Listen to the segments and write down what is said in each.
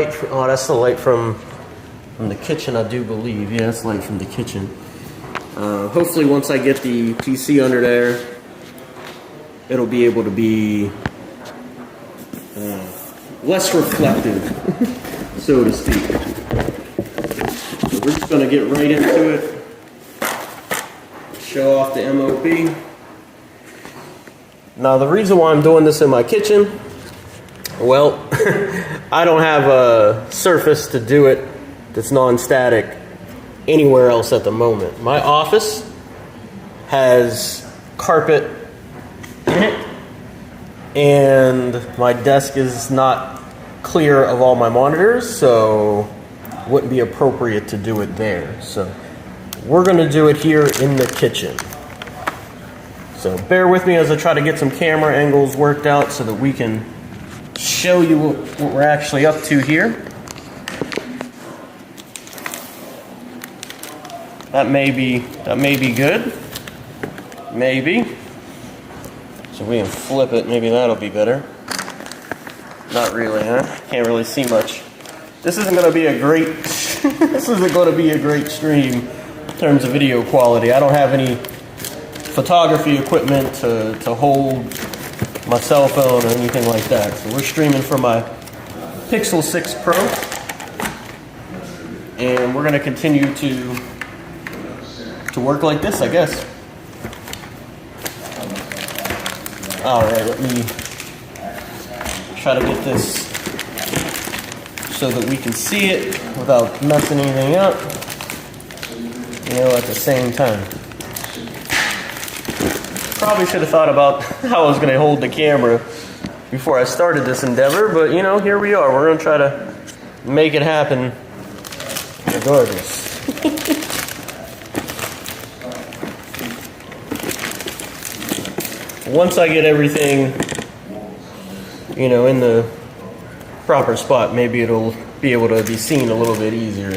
Oh, that's the light from the kitchen, I do believe. Yeah, that's light from the kitchen. Hopefully once I get the PC under there, it'll be able to be less reflective, so to speak. So we're just going to get right into it. Show off the MOP. Now the reason why I'm doing this in my kitchen, well, I don't have a surface to do it that's non-static anywhere else at the moment. My office has carpet in it, and my desk is not clear of all my monitors, so it wouldn't be appropriate to do it there. So we're going to do it here in the kitchen. So bear with me as I try to get some camera angles worked out so that we can show you what we're actually up to here. That may be good. Maybe. So we can flip it, maybe that'll be better. Not really, huh? Can't really see much. This isn't gonna be a great this isn't gonna be a great stream in terms of video quality. I don't have any photography equipment to hold my cell phone or anything like that. So we're streaming from my Pixel 6 Pro, and we're gonna continue to work like this, I guess. All right, let me try to get this so that we can see it without messing anything up, at the same time. Probably should have thought about how I was going to hold the camera before I started this endeavor, but here we are. We're going to try to make it happen regardless. Once I get everything, in the proper spot, maybe it'll be able to be seen a little bit easier,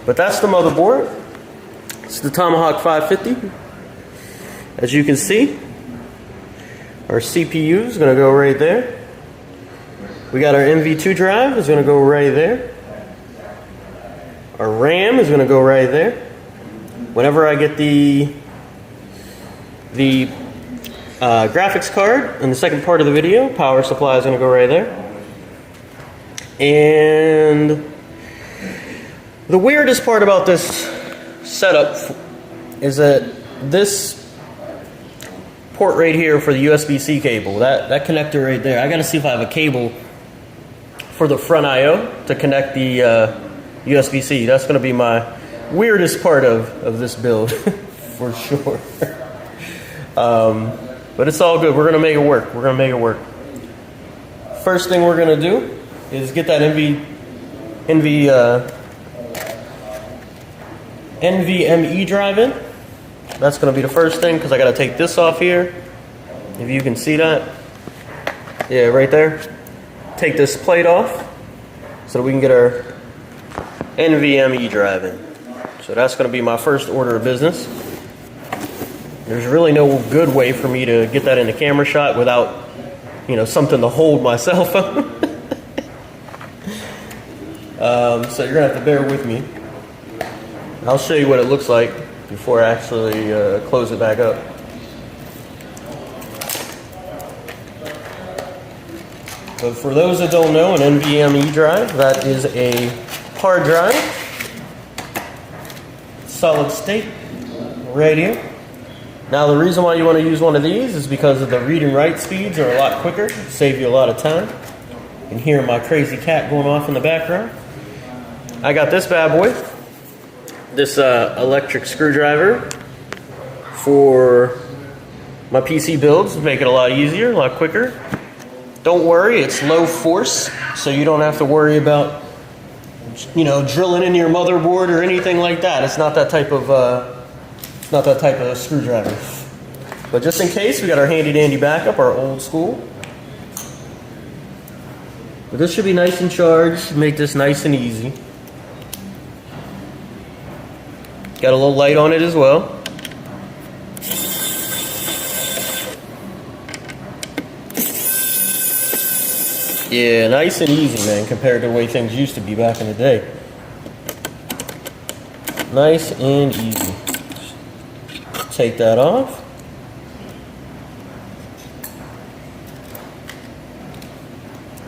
But that's the motherboard. It's the Tomahawk 550. As you can see, our CPU is going to go right there. We got our MV2 drive is going to go right there. Our RAM is going to go right there. Whenever I get the graphics card in the second part of the video, power supply is going to go right there. And the weirdest part about this setup is that this port right here for the USB-C cable, that connector right there, I got to see if I have a cable for the front I/O to connect the USB-C. That's going to be my weirdest part of this build for sure. But it's all good. We're going to make it work. We're going to make it work. First thing we're going to do is get that NVMe drive in. That's going to be the first thing because I got to take this off here. If you can see that. Yeah, right there. Take this plate off so that we can get our NVMe drive in. So that's going to be my first order of business. There's really no good way for me to get that in the camera shot without, something to hold my cell phone. So you're going to have to bear with me. I'll show you what it looks like before I actually close it back up. But for those that don't know, an NVMe drive, that is a hard drive, solid state radio. Now the reason why you want to use one of these is because of the read and write speeds are a lot quicker, save you a lot of time. You can hear my crazy cat going off in the background. I got this bad boy, this electric screwdriver for my PC builds to make it a lot easier, a lot quicker. Don't worry, it's low force, so you don't have to worry about drilling into your motherboard or anything like that. It's not that type of screwdriver. But just in case, we got our handy dandy backup, our old school. But this should be nice and charged, make this nice and easy. Got a little light on it as well. Yeah, nice and easy, man, compared to the way things used to be back in the day. Nice and easy. Take that off.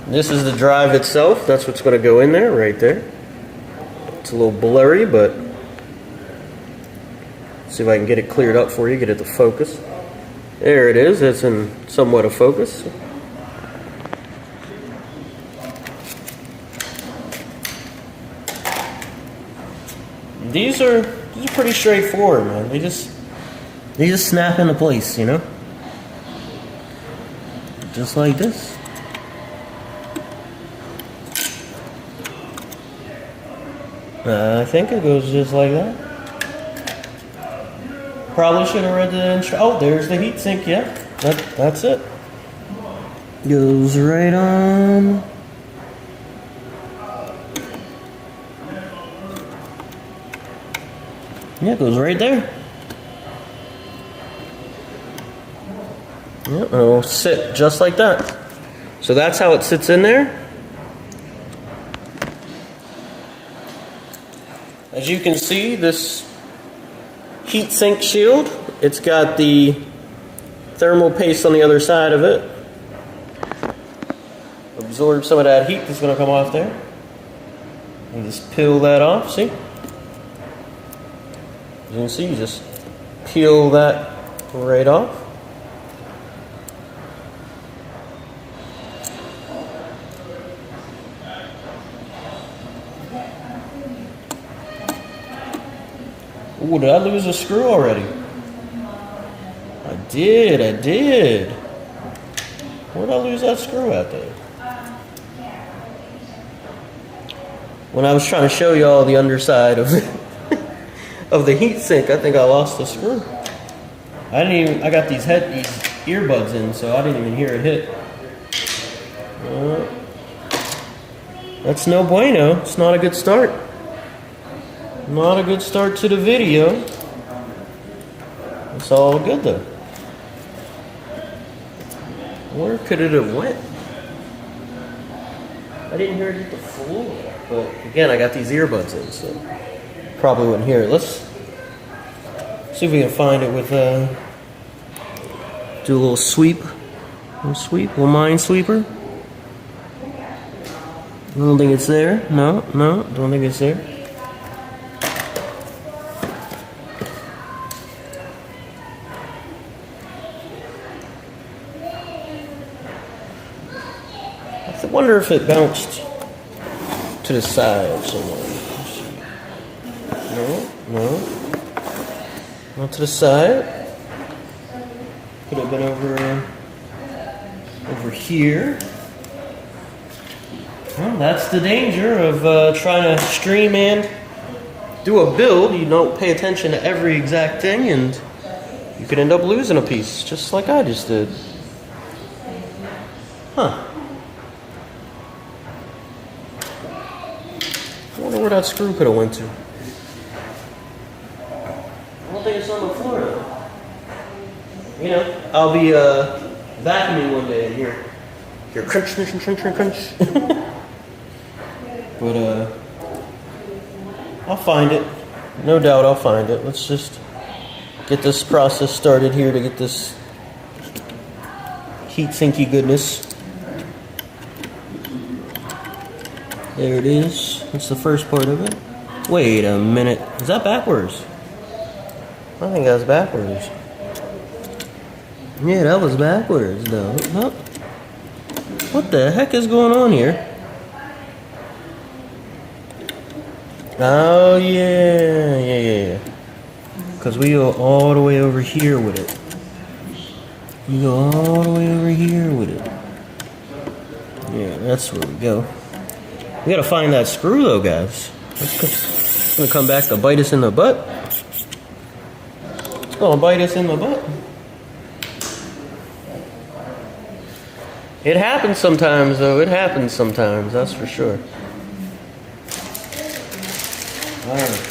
This is the drive itself. That's what's going to go in there, right there. It's a little blurry, but see if I can get it cleared up for you, get it to focus. There it is. It's in somewhat of focus. These are pretty straightforward, man. They just snap into place, you know? Just like this. I think it goes just like that. Probably should have read the instructions. Oh, there's the heatsink, yeah. That's it. Goes right on. Yeah, it goes right there. Yeah, it'll sit just like that. So that's how it sits in there. As you can see, this heatsink shield, it's got the thermal paste on the other side of it. Absorb some of that heat that's going to come off there. And just peel that off, see? As you can see, you just peel that right off. Ooh, did I lose a screw already? I did. Where'd I lose that screw at there? When I was trying to show you all the underside of of the heatsink, I think I lost the screw. I got these earbuds in, so I didn't even hear it hit. That's no bueno. It's not a good start. Not a good start to the video. It's all good though. Where could it have went? I didn't hear it hit the floor. But again, I got these earbuds in, so probably wouldn't hear it. Let's see if we can find it with do a little sweep. Little minesweeper. I don't think it's there. No, don't think it's there. I wonder if it bounced to the side somewhere. No. Not to the side. Could have been over here. Well, that's the danger of trying to stream and do a build. You don't pay attention to every exact thing, and you could end up losing a piece, just like I just did. Huh. I wonder where that screw could have went to. I don't think it's on the floor though. You know, I'll be vacuuming one day and hear crunch. But I'll find it. No doubt I'll find it. Let's just get this process started here to get this heat-sinky goodness. There it is. That's the first part of it. Wait a minute. Is that backwards? I think that's backwards. Yeah, that was backwards, though. Huh? What the heck is going on here? Oh, yeah. Because we go all the way over here with it. Yeah, that's where we go. We gotta find that screw, though, guys. It's gonna come back to bite us in the butt. It's gonna bite us in the butt. It happens sometimes, though. It happens sometimes, that's for sure. Alright.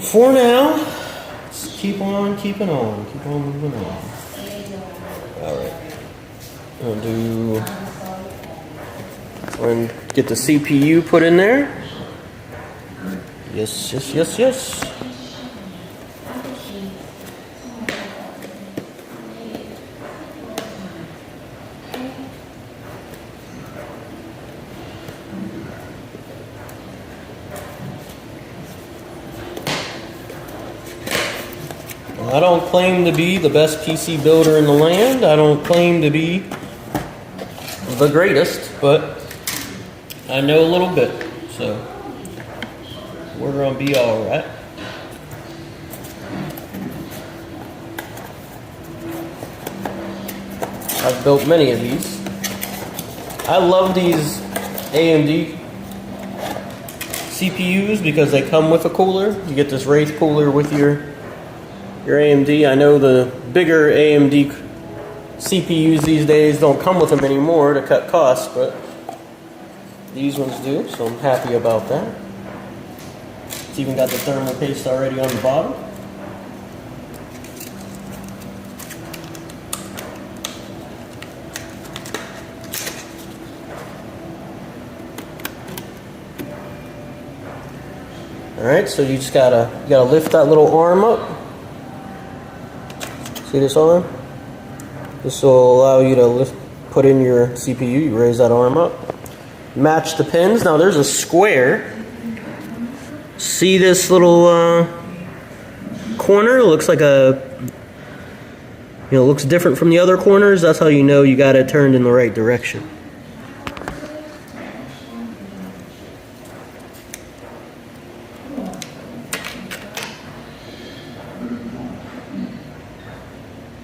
For now, let's keep on keeping on. Keep on moving on. Alright. We're going to get the CPU put in there. Yes, yes, yes, yes. I don't claim to be the best PC builder in the land. I don't claim to be the greatest, but I know a little bit, so we're gonna be all right. I've built many of these. I love these AMD CPUs because they come with a cooler. You get this Wraith cooler with your AMD. I know the bigger AMD CPUs these days don't come with them anymore to cut costs, but these ones do, so I'm happy about that. It's even got the thermal paste already on the bottom. Alright, so you just gotta lift that little arm up. See this arm? This will allow you to put in your CPU. You raise that arm up. Match the pins. Now there's a square. See this little corner? It looks like looks different from the other corners. That's how you know you got it turned in the right direction.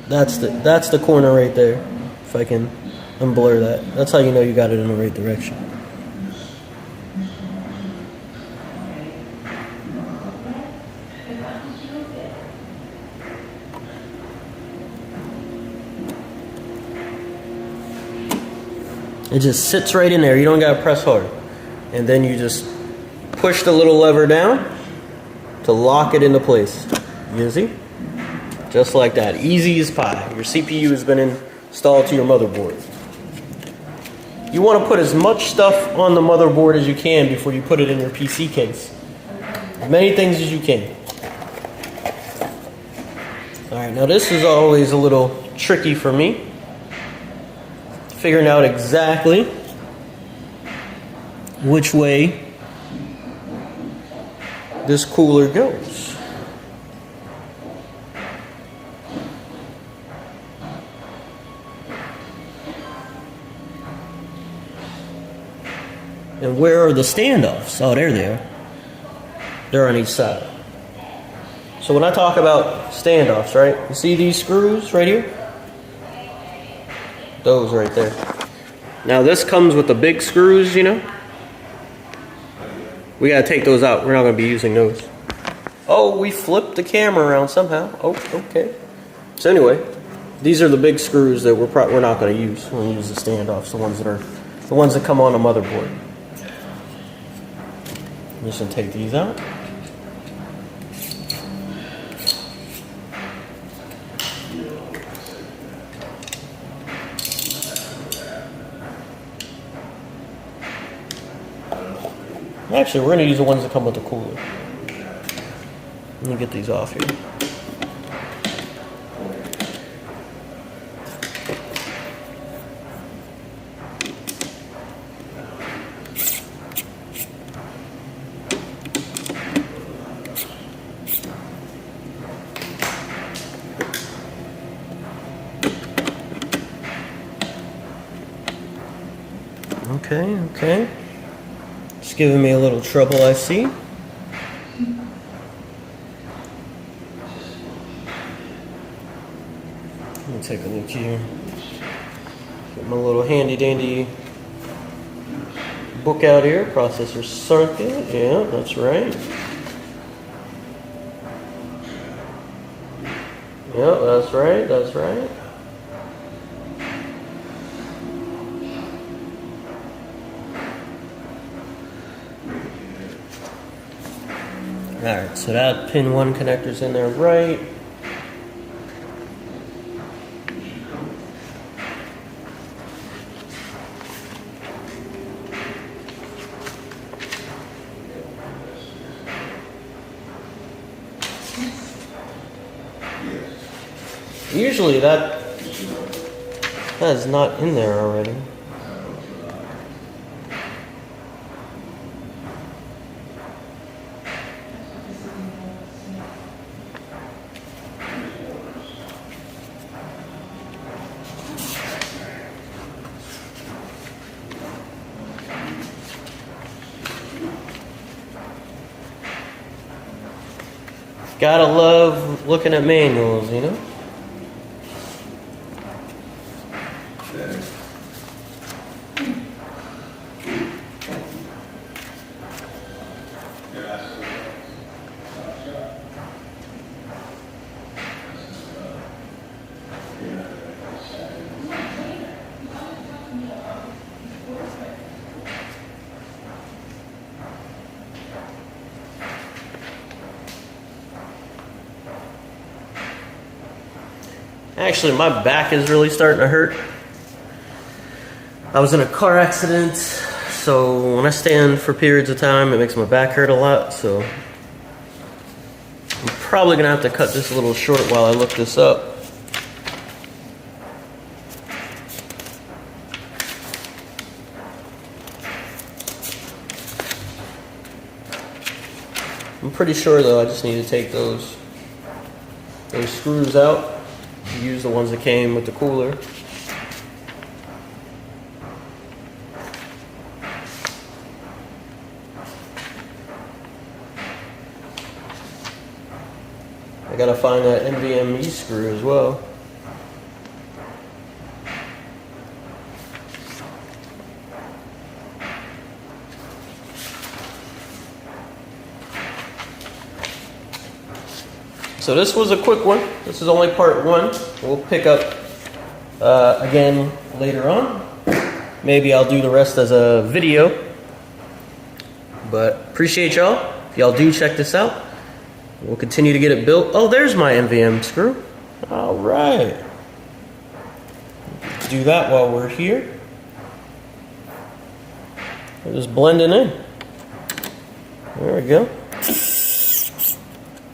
That's the corner right there. If I can unblur that. That's how you know you got it in the right direction. It just sits right in there. You don't gotta press hard. And then you just push the little lever down to lock it into place. You see? Just like that. Easy as pie. Your CPU has been installed to your motherboard. You want to put as much stuff on the motherboard as you can before you put it in your PC case. As many things as you can. Alright, now this is always a little tricky for me. Figuring out exactly which way this cooler goes. And where are the standoffs? Oh, there they are. They're on each side. So when I talk about standoffs, right? You see these screws right here? Those right there. Now this comes with the big screws, you know? We gotta take those out. We're not gonna be using those. Oh, we flipped the camera around somehow. Oh, okay. So anyway, these are the big screws that we're not gonna use when we use the standoffs. The ones that come on a motherboard. I'm just gonna take these out. Actually, we're gonna use the ones that come with the cooler. Let me get these off here. Okay. It's giving me a little trouble, I see. Let me take a look here. Get my little handy dandy book out here. Processor circuit. Yeah, that's right. Yeah, that's right. Alright, so that pin 1 connector's in there right. Usually that is not in there already. Gotta love looking at manuals, you know? Actually, my back is really starting to hurt. I was in a car accident, so when I stand for periods of time, it makes my back hurt a lot, so I'm probably gonna have to cut this a little short while I look this up. I'm pretty sure though, I just need to take those screws out. Use the ones that came with the cooler. I gotta find that NVMe screw as well. So this was a quick one. This is only part one. We'll pick up again later on. Maybe I'll do the rest as a video. But appreciate y'all. If y'all do check this out, we'll continue to get it built. Oh, there's my NVM screw. All right. Do that while we're here. We're just blending in. There we go.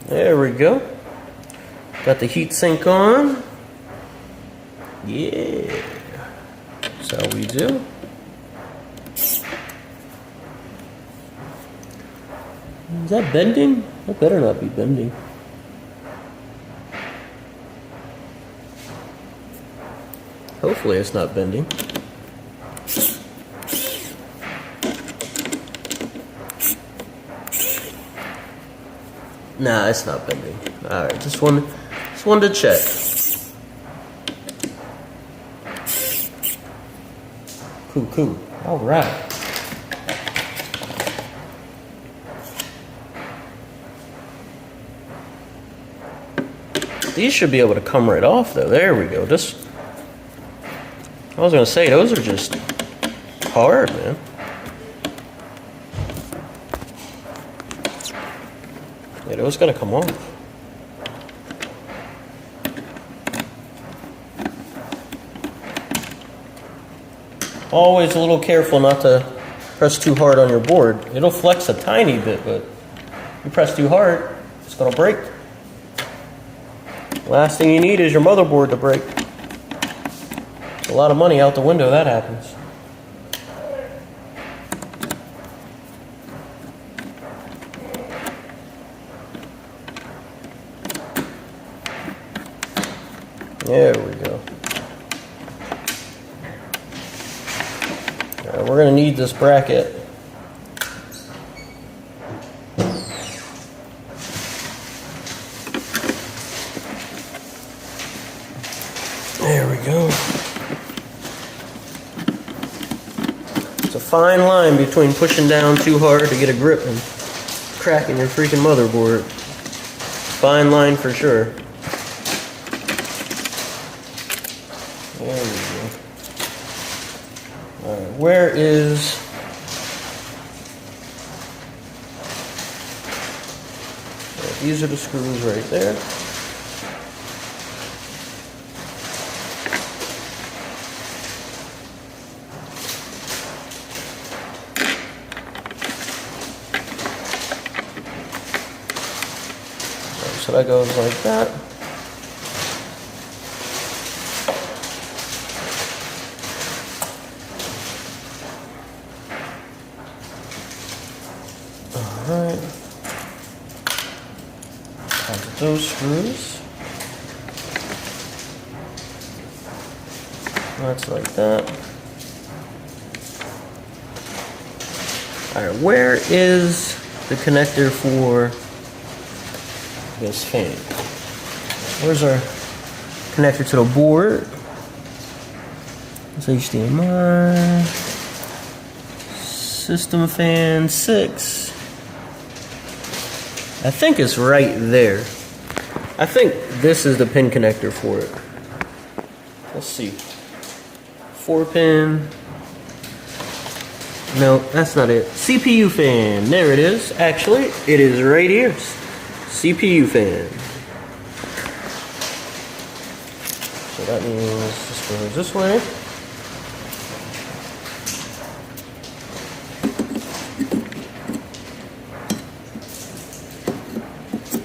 There we go. Got the heat sink on. Yeah. That's how we do. Is that bending? That better not be bending. Hopefully it's not bending. Nah, it's not bending. Alright, just wanted to check. Cool. Alright. These should be able to come right off though. There we go. I was gonna say, those are just hard, man. Yeah, those gotta come off. Always a little careful not to press too hard on your board. It'll flex a tiny bit, but if you press too hard, it's gonna break. Last thing you need is your motherboard to break. A lot of money out the window that happens. There we go. All right, we're going to need this bracket. There we go. It's a fine line between pushing down too hard to get a grip and cracking your freaking motherboard. Fine line for sure. There we go. Alright, where is... These are the screws right there. So that goes like that. Alright. Tighten those screws. That's like that. Alright, where is the connector for this fan? Where's our connector to the board? It's HDMI. System fan 6. I think it's right there. I think this is the pin connector for it. Let's see. 4-pin. No, that's not it. CPU fan. There it is. Actually, it is right here. CPU fan. So that means this goes this way.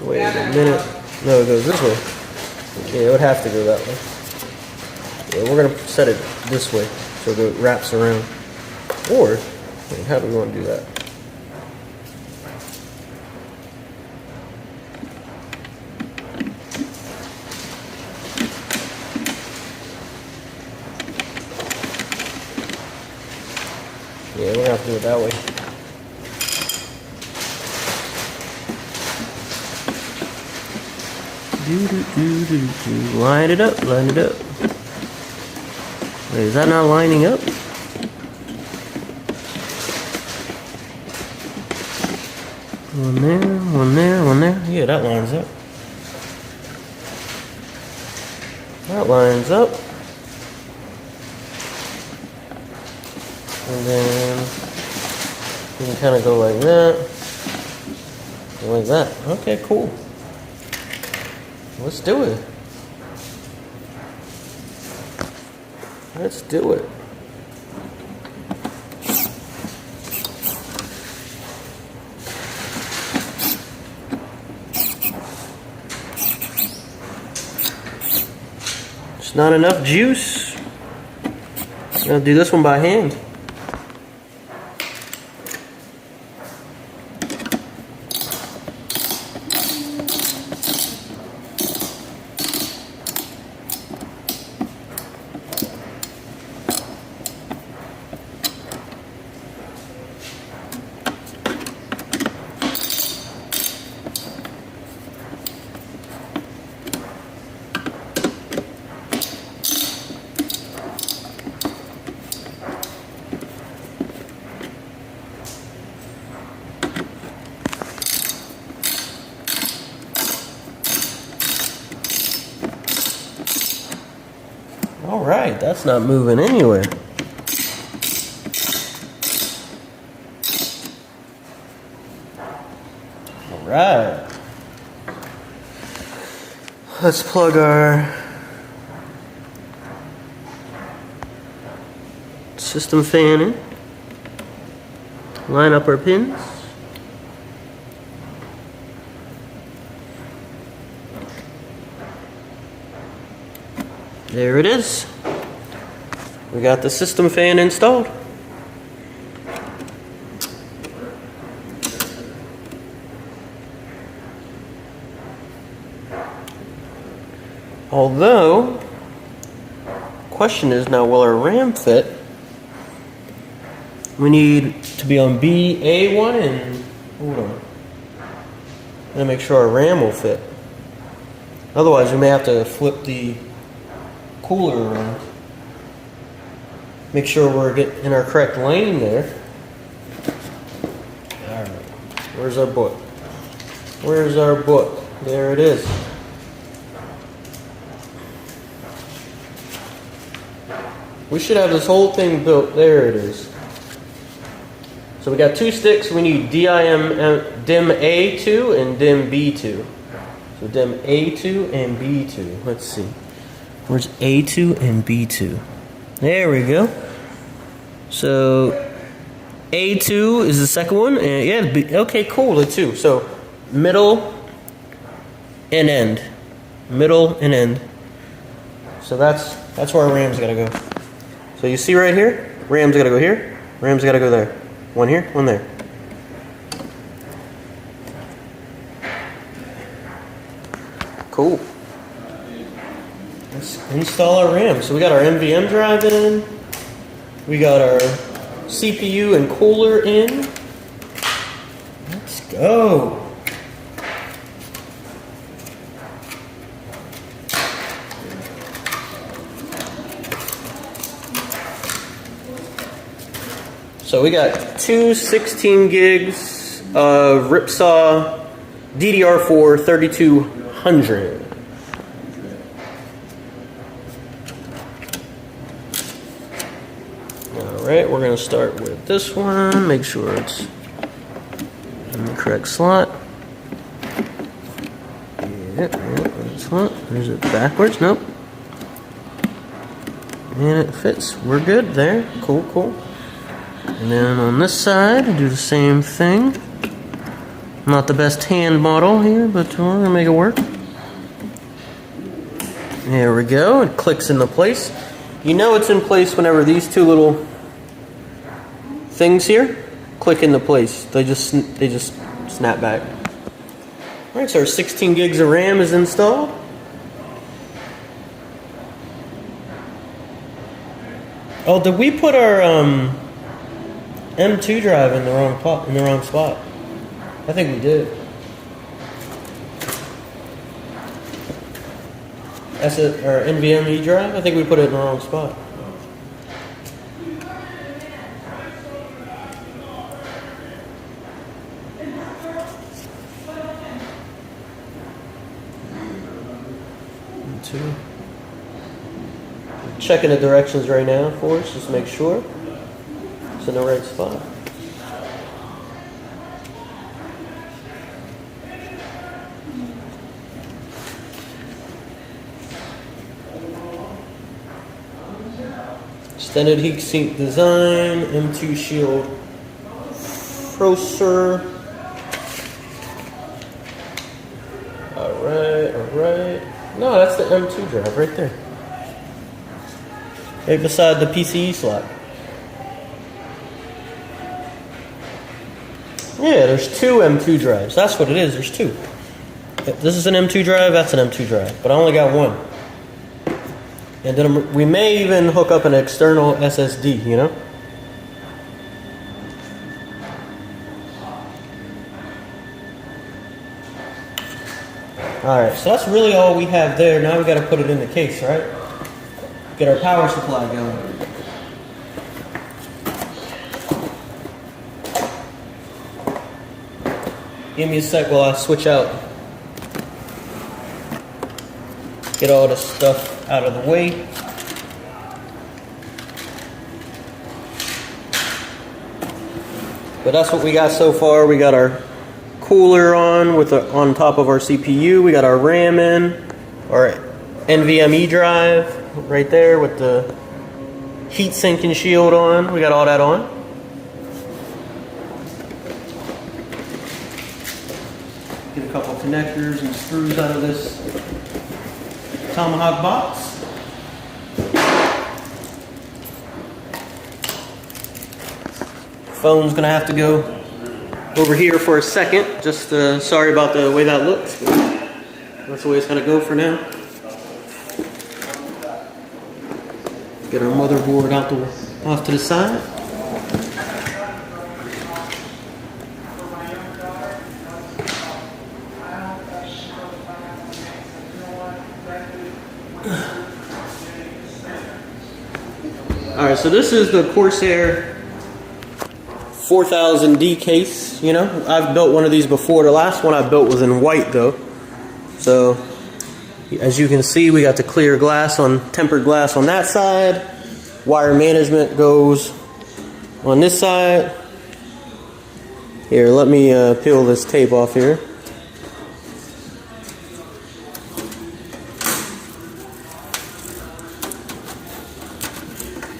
Wait a minute. No, it goes this way. Yeah, it would have to go that way. Yeah, we're gonna set it this way so it wraps around. Or, wait, how do we want to do that? Yeah, we're gonna have to do it that way. Line it up, line it up. Wait, is that not lining up? One there, one there, one there. Yeah, that lines up. That lines up. And then you can kind of go like that. Like that. Okay, cool. Let's do it. Let's do it. It's not enough juice. I'm gonna do this one by hand. All right, that's not moving anywhere. All right. Let's plug our system fan in. Line up our pins. There it is. We got the system fan installed. Although, question is now, will our RAM fit? We need to be on BA1 and hold on. Gotta make sure our RAM will fit. Otherwise, we may have to flip the cooler around. Make sure we're getting in our correct lane there. Alright. Where's our book? Where's our book? There it is. We should have this whole thing built. There it is. So we got two sticks. We need DIM A2 and DIM B2. So DIM A2 and B2. Let's see. Where's A2 and B2? There we go. So A2 is the second one, and yeah, okay, cool. The two. So middle and end, middle and end. So that's where our RAM's gotta go. So you see right here, RAM's gotta go here, RAM's gotta go there. One here, one there. Cool. Let's install our RAM. So we got our NVM drive in. We got our CPU and cooler in. Let's go. So we got two 16 gigs of Ripsaw DDR4 3200. Alright, we're going to start with this one. Make sure it's in the correct slot. Yep, that's not. Is it backwards? Nope. And it fits. We're good there. Cool, cool. And then on this side, do the same thing. Not the best hand model here, but we're going to make it work. There we go. It clicks into place. You know it's in place whenever these two little things here click into place. They just snap back. Alright, so our 16 gigs of RAM is installed. Oh, did we put our M2 drive in the wrong spot? I think we did. That's it, our NVMe drive. I think we put it in the wrong spot. M2. Checking the directions right now for us, just make sure it's in the right spot. Extended heatsink design, M2 shield corsair. Alright, alright. No, that's the M2 drive right there. Right beside the PCE slot. Yeah, there's two M2 drives. That's what it is, there's two. This is an M2 drive, that's an M2 drive. But I only got one. And then we may even hook up an external SSD, you know? Alright, so that's really all we have there. Now we got to put it in the case, right? Get our power supply going. Give me a sec while I switch out. Get all this stuff out of the way. But that's what we got so far. We got our cooler on on top of our CPU. We got our RAM in, our NVMe drive right there with the heat sink and shield on. We got all that on. Get a couple connectors and screws out of this tomahawk box. Phone's gonna have to go over here for a second. Just sorry about the way that looks. That's the way it's gonna go for now. Get our motherboard off to the side. Alright, so this is the Corsair 4000D case. You know, I've built one of these before. The last one I built was in white though. So as you can see, we got the clear glass tempered glass on that side. Wire management goes on this side. Here, let me peel this tape off here.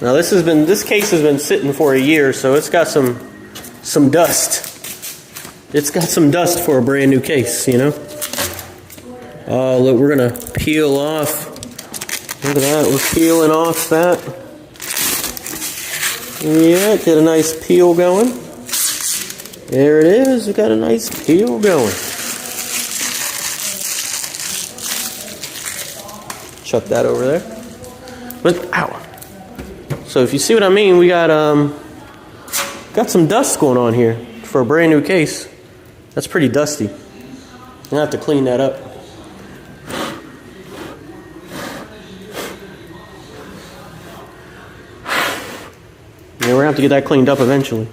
Now this case has been sitting for a year, so it's got some dust. It's got some dust for a brand new case, you know. Oh, look, we're gonna peel off. Look at that, we're peeling off that. Yeah, get a nice peel going. There it is, we got a nice peel going. Chuck that over there. But ow. So if you see what I mean, we got some dust going on here for a brand new case. That's pretty dusty. I'm gonna have to clean that up. Yeah, we're gonna have to get that cleaned up eventually.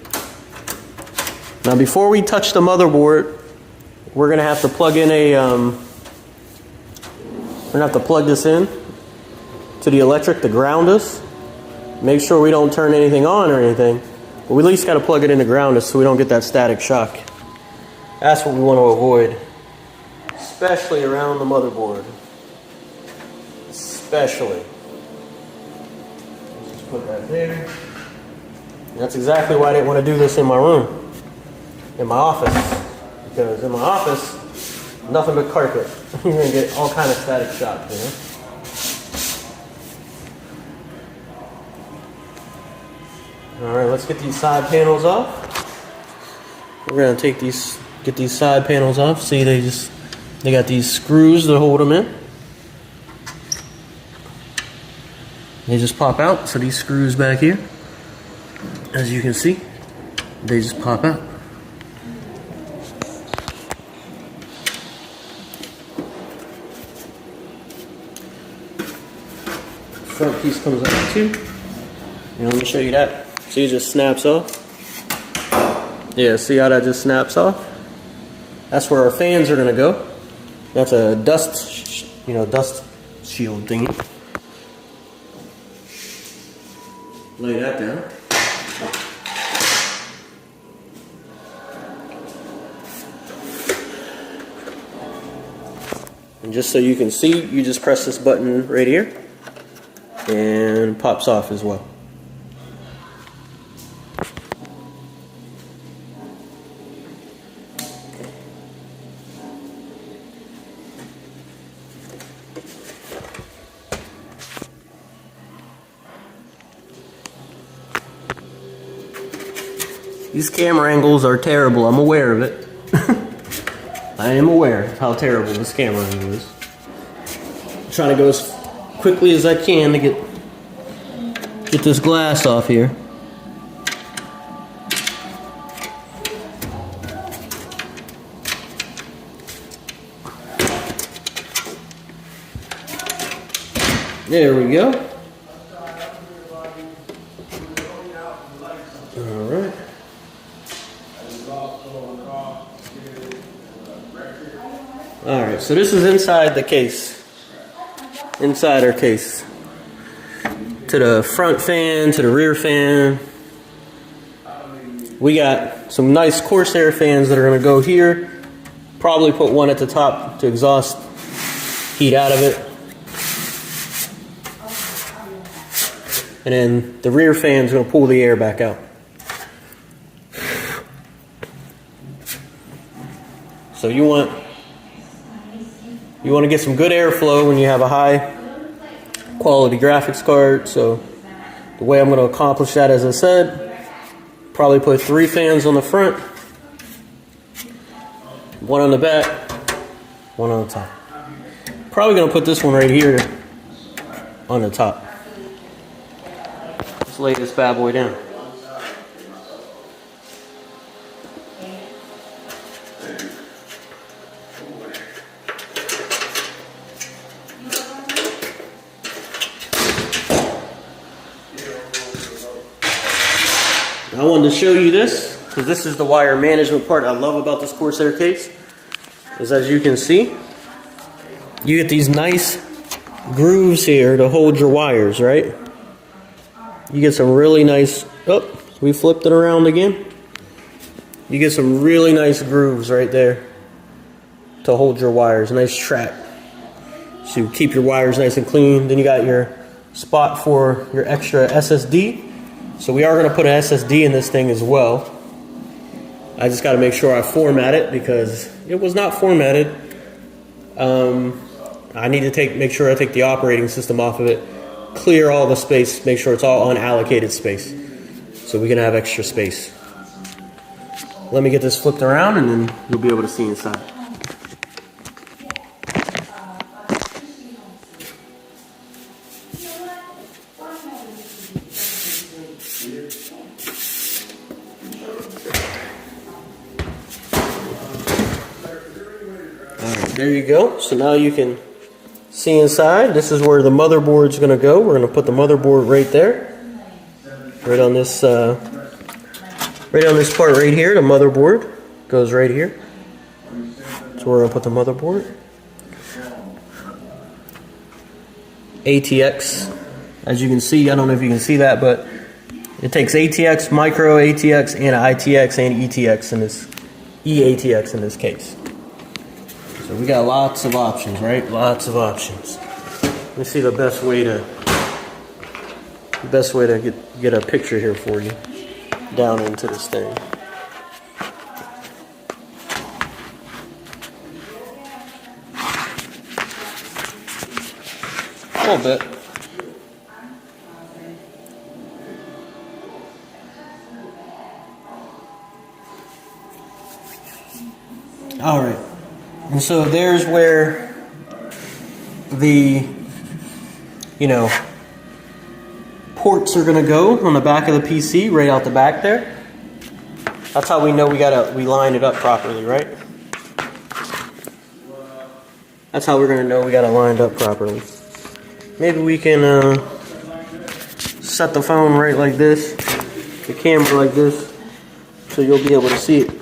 Now before we touch the motherboard, we're gonna have to plug in we're gonna have to plug this in to the electric to ground us. Make sure we don't turn anything on or anything, but we at least gotta plug it in to ground us so we don't get that static shock. That's what we want to avoid, especially around the motherboard. Especially. Let's just put that there. And that's exactly why I didn't want to do this in my room, in my office, because in my office, nothing but carpet. You're gonna get all kind of static shock, you know. All right, let's get these side panels off. We're gonna get these side panels off. See, they got these screws to hold them in. They just pop out. So these screws back here, as you can see, they just pop out. Front piece comes out too. And let me show you that. See, it just snaps off. Yeah, see how that just snaps off? That's where our fans are gonna go. That's a dust shield thingy. Lay that down. And just so you can see, you just press this button right here and pops off as well. These camera angles are terrible. I'm aware of it. I am aware of how terrible this camera angle is. I'm trying to go as quickly as I can to get this glass off here. There we go. All right. Alright, so this is inside the case. Inside our case. To the front fan, to the rear fan. We got some nice Corsair fans that are going to go here. Probably put one at the top to exhaust heat out of it. And then the rear fan's going to pull the air back out. So you want to get some good airflow when you have a high quality graphics card. So the way I'm going to accomplish that, as I said, probably put 3 fans on the front, 1 on the back, 1 on the top. Probably going to put this one right here on the top. Let's lay this bad boy down. I wanted to show you this because this is the wire management part I love about this Corsair case. Is, as you can see, you get these nice grooves here to hold your wires, right? You get some really nice, oh, we flipped it around again. You get some really nice grooves right there to hold your wires, nice track. So you keep your wires nice and clean. Then you got your spot for your extra SSD. So we are going to put an SSD in this thing as well. I just got to make sure I format it because it was not formatted. I need to make sure I take the operating system off of it, clear all the space, make sure it's all unallocated space so we can have extra space. Let me get this flipped around and then you'll be able to see inside. There you go. So now you can see inside. This is where the motherboard's going to go. We're going to put the motherboard right there. Right on this part right here. The motherboard goes right here. So we're going to put the motherboard. ATX. As you can see, I don't know if you can see that, but it takes ATX, micro ATX, and ITX and ETX in this EATX in this case. So we got lots of options, right? Lots of options. Let me see the best way to get a picture here for you down into this thing. A little bit. All right. And so there's where the, ports are going to go on the back of the PC, right out the back there. That's how we know we line it up properly, right? That's how we're going to know we got it lined up properly. Maybe we can set the phone right like this, the camera like this, so you'll be able to see it.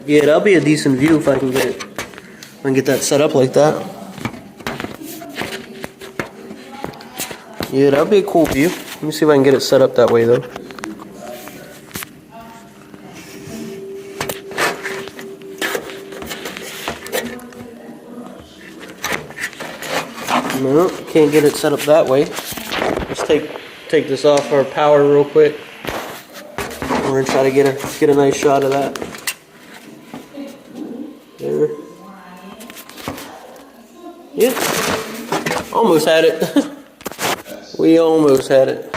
Yeah, that'll be a decent view if I can get it. I can get that set up like that. Yeah, that'll be a cool view. Let me see if I can get it set up that way though. No, can't get it set up that way. Let's take this off our power real quick. We're gonna try to get a nice shot of that. There. Yeah. Almost had it. We almost had it.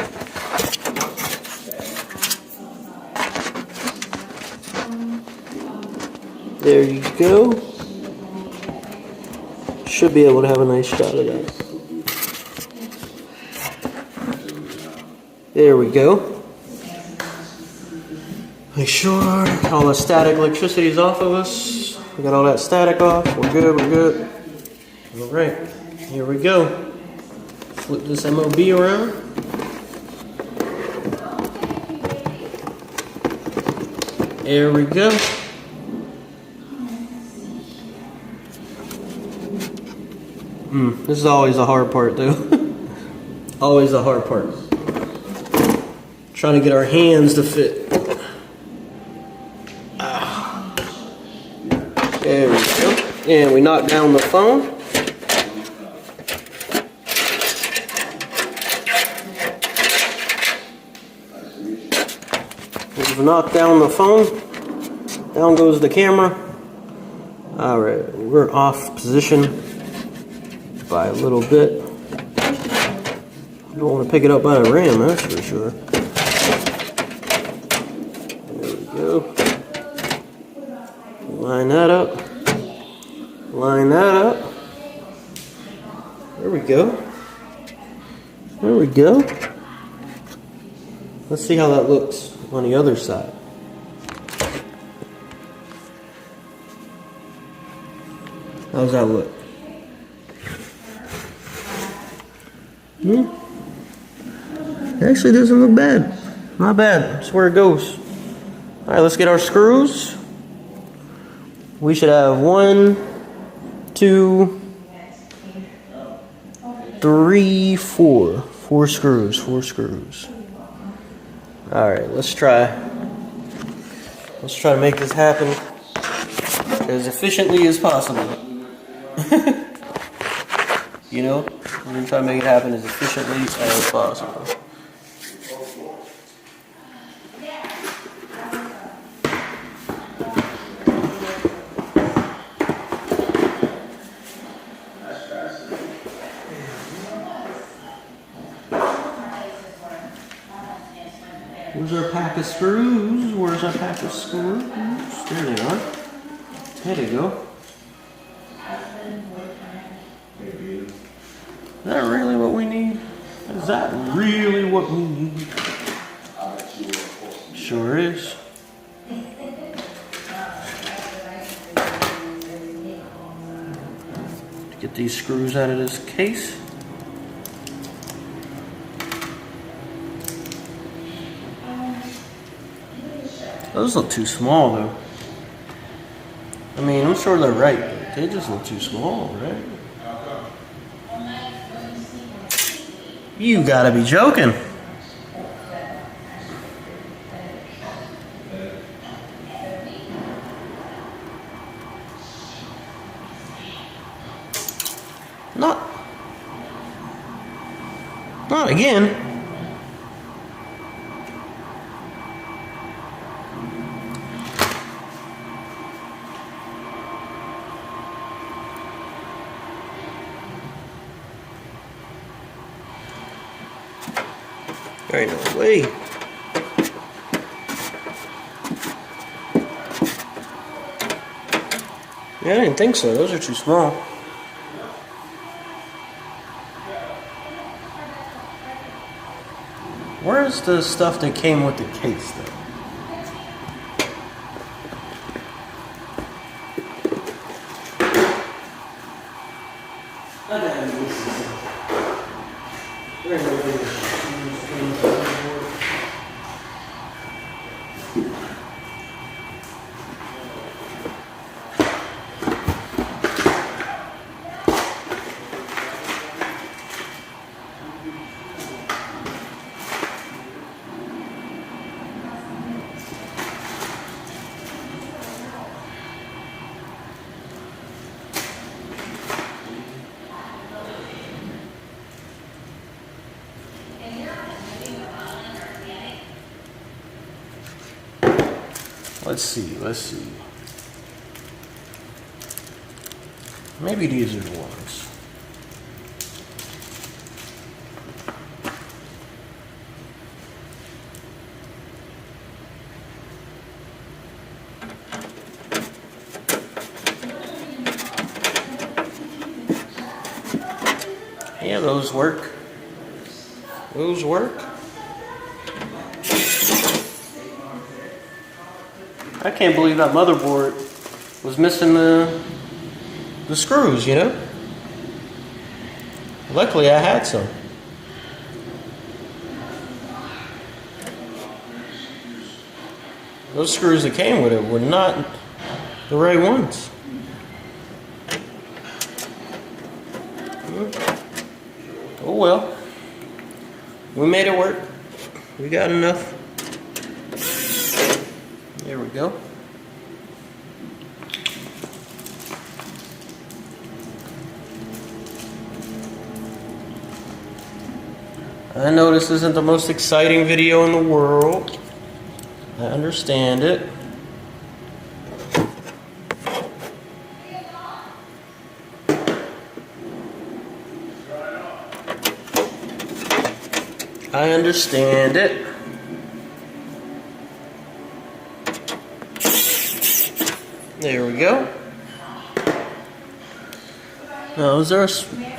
There you go. Should be able to have a nice shot of that. There we go. Make sure all the static electricity is off of us. We got all that static off. We're good, we're good. All right, here we go. Flip this MOB around. There we go. This is always the hard part though. Always the hard part. Trying to get our hands to fit. There we go. And we knock down the phone. We've knocked down the phone. Down goes the camera. Alright, we're off position by a little bit. Don't want to pick it up by the RAM, that's for sure. There we go. Line that up. Line that up. There we go. There we go. Let's see how that looks on the other side. How's that look? It actually doesn't look bad. Not bad. That's where it goes. Alright, let's get our screws. We should have 1, 2, 3, 4. 4 screws. 4 screws. Alright, let's try. Let's try to make this happen as efficiently as possible. You know? We're going to try to make it happen as efficiently as possible. Where's our pack of screws? Where's our pack of screws? There they are. There they go. Is that really what we need? Is that really what we need? Sure is. these screws out of this case. Those look too small though. I mean, I'm sure they're right, but they just look too small, right? You gotta be joking. Not again. There ain't no way. Yeah, I didn't think so. Those are too small. Where's the stuff that came with the case, though? Let's see. Maybe these are the ones. Yeah, those work. Those work. I can't believe that motherboard was missing the screws, you know? Luckily I had some. Those screws that came with it were not the right ones. Oh well. We made it work. We got enough. There we go. I know this isn't the most exciting video in the world. I understand it. I understand it. There we go. Now, is there a...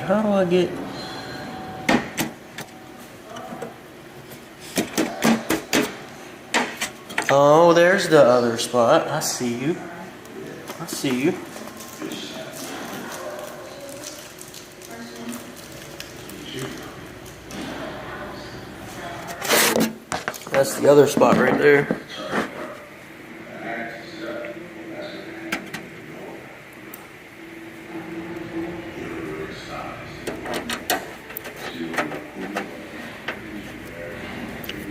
How do I get... Oh, there's the other spot. I see you. I see you. That's the other spot right there.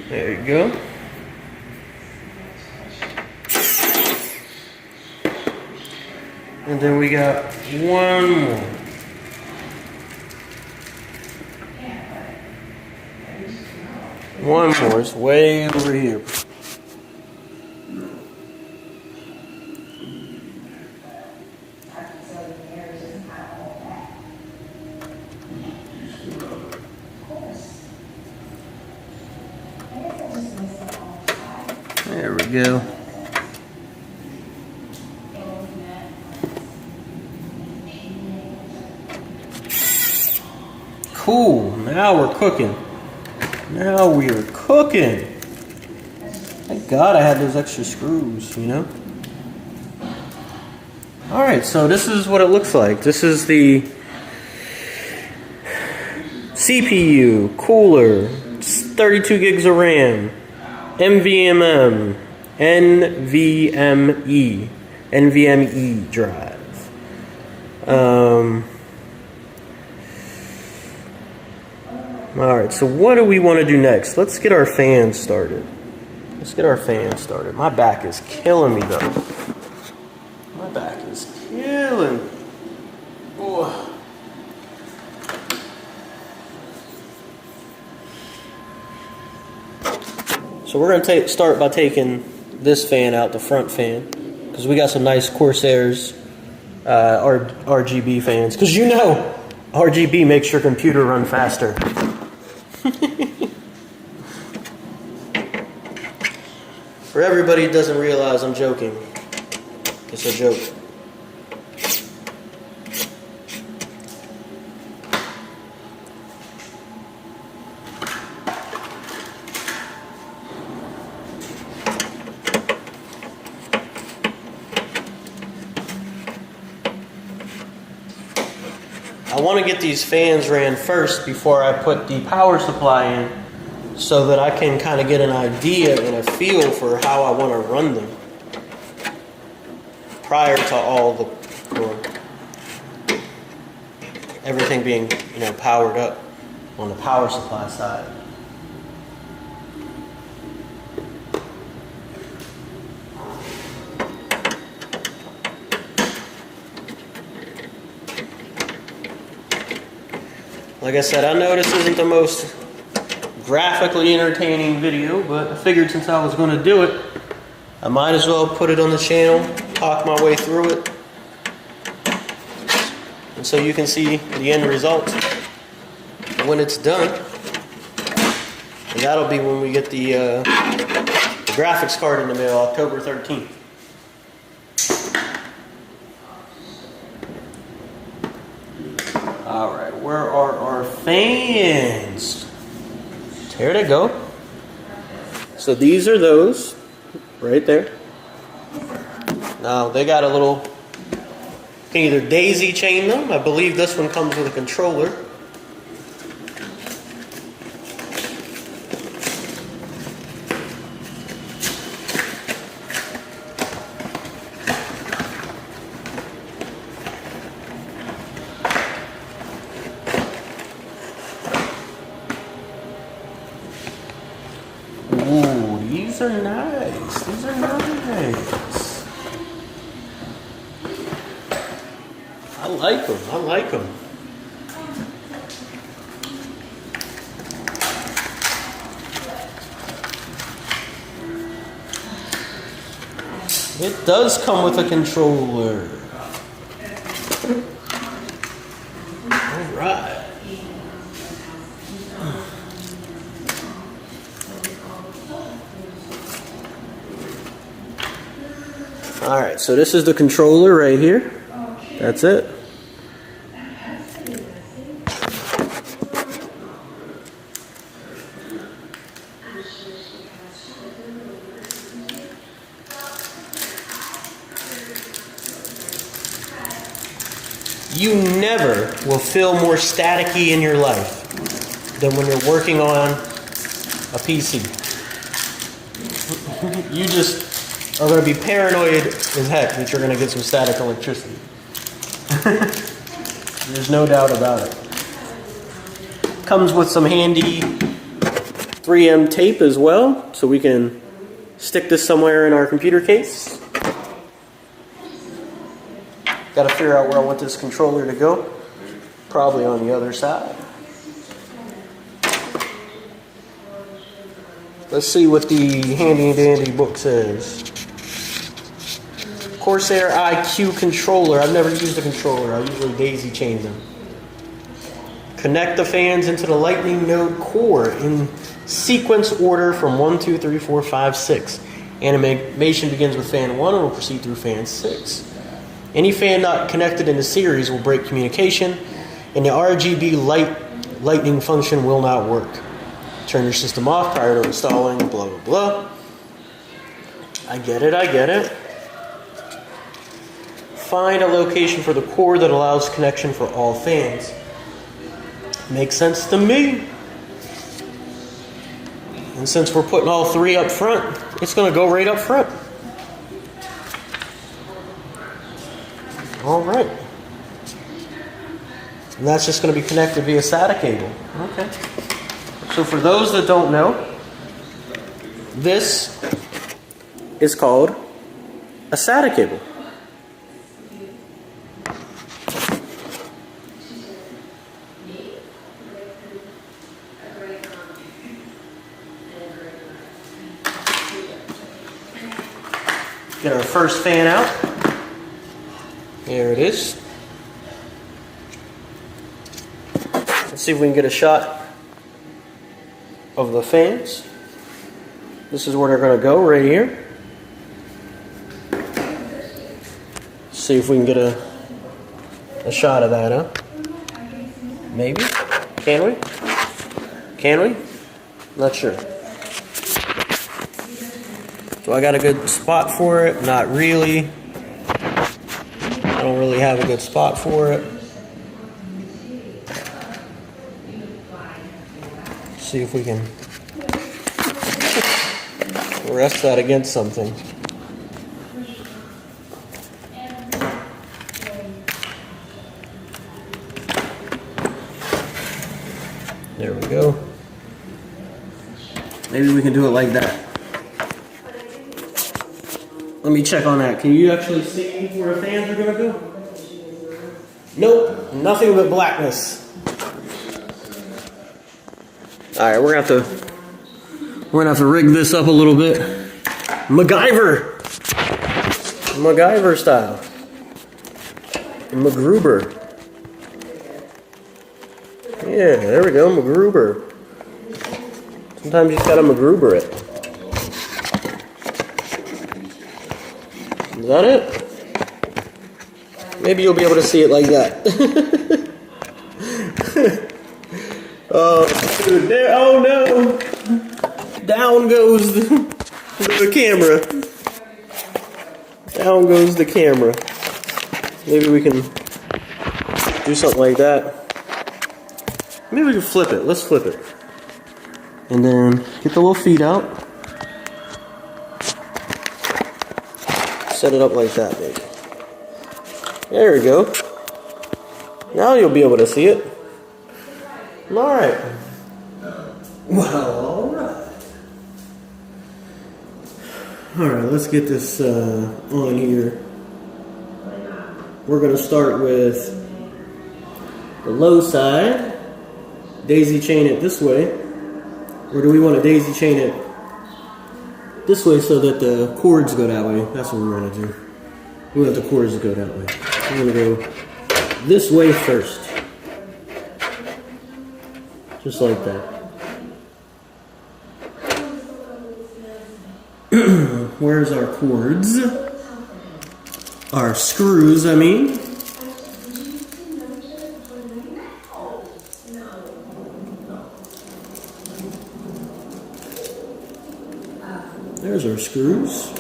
There you go. And then we got one more. One more. It's way over here. There we go. Cool. Now we're cooking. Now we are cooking. Thank God I had those extra screws, you know? Alright, so this is what it looks like. This is the CPU, cooler, 32 gigs of RAM, NVMe, NVMe drive. Alright, so what do we want to do next? Let's get our fan started. My back is killing me though. My back is killing me. Oh. So we're going to start by taking this fan out, the front fan, because we got some nice Corsairs RGB fans. Because you know, RGB makes your computer run faster. For everybody who doesn't realize I'm joking, it's a joke. I want to get these fans ran first before I put the power supply in, so that I can kind of get an idea and a feel for how I want to run them prior to all the, or everything being, you know, powered up on the power supply side. Like I said, I know this isn't the most graphically entertaining video, but I figured since I was going to do it, I might as well put it on the channel, talk my way through it, and so you can see the end result when it's done. And that'll be when we get the graphics card in the mail, October 13th. Alright, where are our fans? There they go. So these are those right there. Now they got a little, you can either daisy chain them. I believe this one comes with a controller. Ooh, these are nice. These are nice. I like them. I like them. It does come with a controller. All right. Alright, so this is the controller right here. That's it. You never will feel more staticky in your life than when you're working on a PC. You just are going to be paranoid as heck that you're going to get some static electricity. There's no doubt about it. Comes with some handy 3M tape as well, so we can stick this somewhere in our computer case. Got to figure out where I want this controller to go. Probably on the other side. Let's see what the handy dandy book says. Corsair IQ controller. I've never used a controller. I usually daisy chain them. Connect the fans into the lightning node core in sequence order from 1, 2, 3, 4, 5, 6. Animation begins with fan 1 and will proceed through fan 6. Any fan not connected in the series will break communication, and the RGB lightning function will not work. Turn your system off prior to installing, blah, blah, blah. I get it, I get it. Find a location for the core that allows connection for all fans. Makes sense to me. And since we're putting all three up front, it's going to go right up front. All right. And that's just going to be connected via SATA cable. Okay. So for those that don't know, this is called a SATA cable. Get our first fan out. There it is. Let's see if we can get a shot of the fans. This is where they're going to go, right here. See if we can get a shot of that, huh? Maybe? Can we? Can we? Not sure. Do I got a good spot for it? Not really. I don't really have a good spot for it. See if we can rest that against something. There we go. Maybe we can do it like that. Let me check on that. Can you actually see where the fans are going to go? Nope, nothing but blackness. All right, we're gonna have to rig this up a little bit. MacGyver style. MacGruber. Yeah, there we go, MacGruber. Sometimes you just gotta MacGruber it. Is that it? Maybe you'll be able to see it like that. Oh, dude, there, oh no! Down goes the camera. Down goes the camera. Maybe we can do something like that. Maybe we can flip it. Let's flip it. And then get the little feet out. Set it up like that, maybe. There we go. Now you'll be able to see it. Alright. Well, alright. Alright, let's get this on here. We're going to start with the low side. Daisy chain it this way. Or do we want to daisy chain it this way so that the cords go that way? That's what we're going to do. We want the cords to go that way. We're going to go this way first. Just like that. Where's our cords? Our screws, I mean. There's our screws.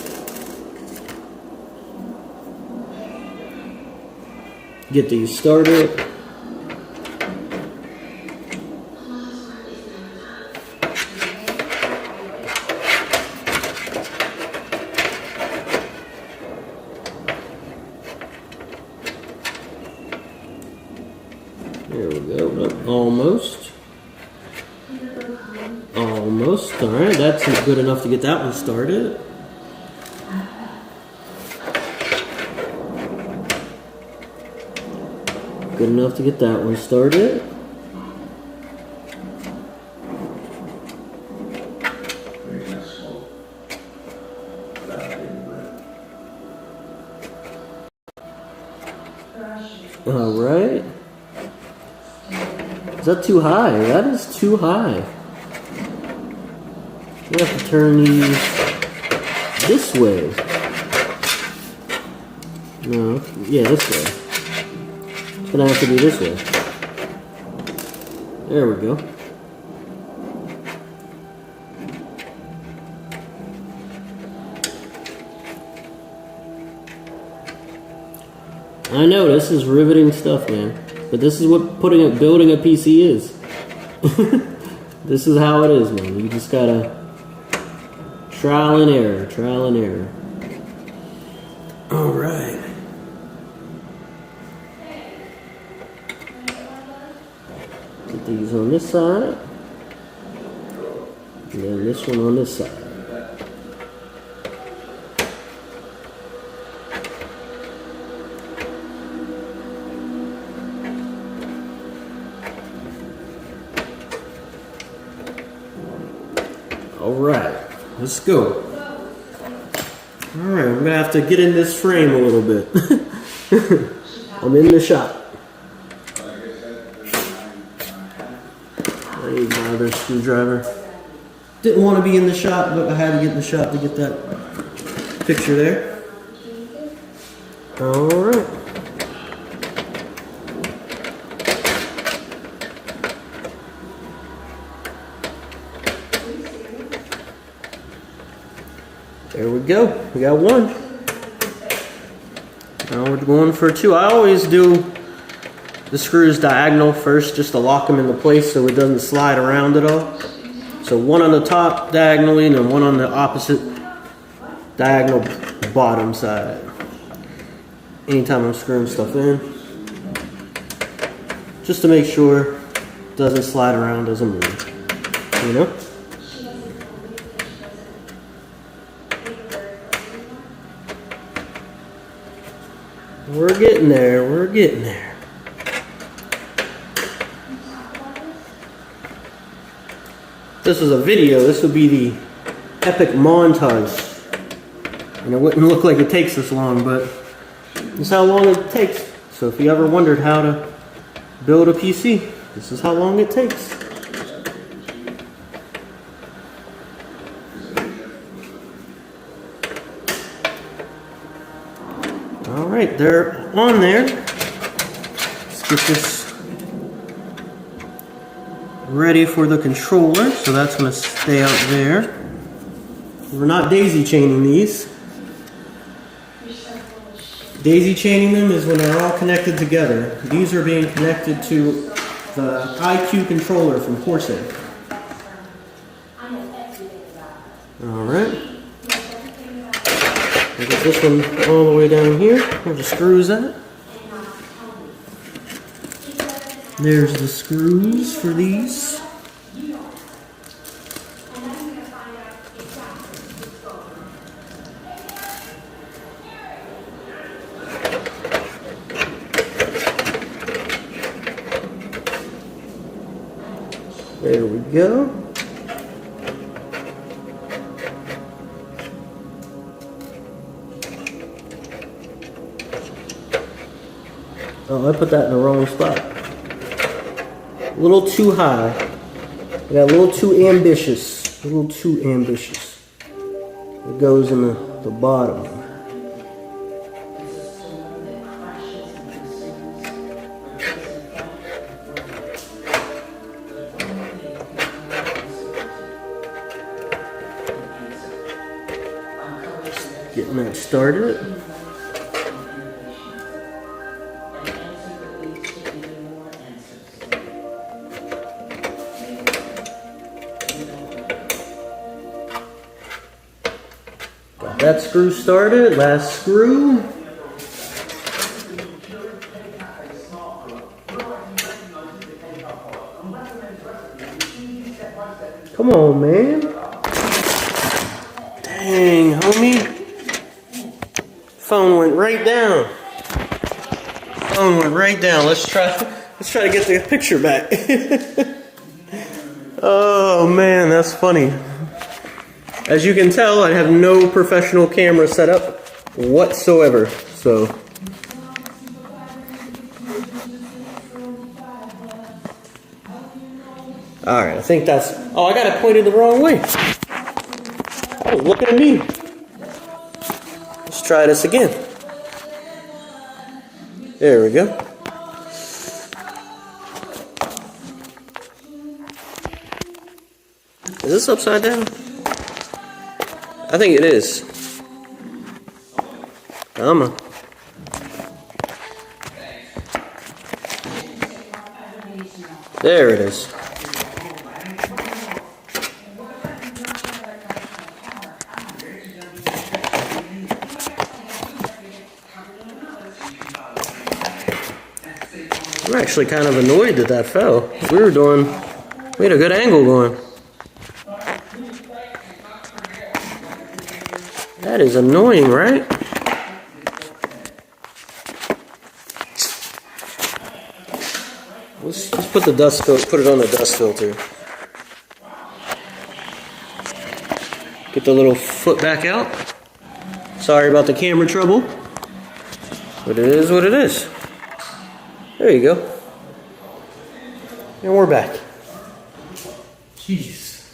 Get these started. There we go. Almost. Almost. Alright, that's good enough to get that one started. Good enough to get that one started. Alright. Is that too high? That is too high. We have to turn these this way. No, yeah, this way. It's gonna have to be this way. There we go. I know, this is riveting stuff, man. But this is what building a PC is. This is how it is, man. You just gotta trial and error, trial and error. All right. Put these on this side, and then this one on this side. All right, let's go. All right, I'm gonna have to get in this frame a little bit. I'm in the shop. I need my other screwdriver. Didn't want to be in the shop, but I had to get in the shop to get that picture there. All right. There we go. We got one. Now we're going for two. I always do the screws diagonal first just to lock them into place so it doesn't slide around at all. So one on the top diagonally and then one on the opposite diagonal bottom side. Anytime I'm screwing stuff in. Just to make sure it doesn't slide around, doesn't move. You know? We're getting there, we're getting there. This is a video, this would be the epic montage. And it wouldn't look like it takes this long, but this is how long it takes. So if you ever wondered how to build a PC, this is how long it takes. Alright, they're on there. Let's get this ready for the controller. So that's going to stay out there. We're not daisy chaining these. Daisy chaining them is when they're all connected together. These are being connected to the IQ controller from Corsair. Alright. We'll get this one all the way down here. Where the screws at. There's the screws for these. There we go. Oh, I put that in the wrong spot. A little too high. I got a little too ambitious. A little too ambitious. It goes in the bottom. Getting that started. Got that screw started. Last screw. Come on, man. Dang, homie. Phone went right down. Phone went right down. Let's try to get the picture back. Oh man, that's funny. As you can tell, I have no professional camera set up whatsoever. So alright, I think that's... Oh, I got it pointed the wrong way. Oh, look at me. Let's try this again. There we go. Is this upside down? I think it is. There it is. I'm actually kind of annoyed that that fell. We had a good angle going. That is annoying, right? Let's put the dust filter, put it on the dust filter. Get the little foot back out. Sorry about the camera trouble, but it is what it is. There you go. And we're back. Jeez.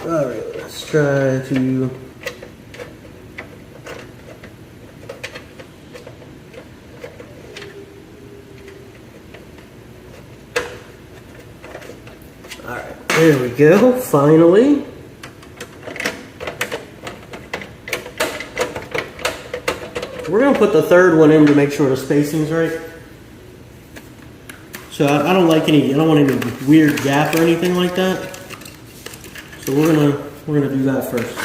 Alright, let's try to... Alright, there we go, finally. We're going to put the third one in to make sure the spacing's right. So I don't want any weird gap or anything like that. So we're gonna do that first.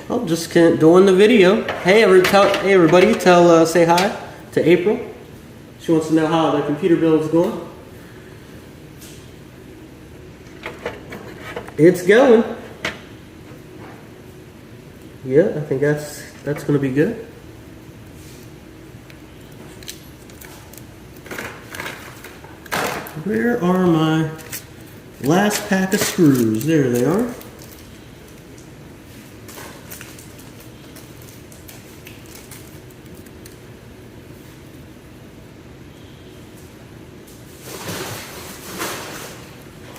Oh, just doing the video. Hey, everybody, say hi to April. She wants to know how the computer build is going. It's going. Yeah, I think that's gonna be good. Where are my last pack of screws? There they are.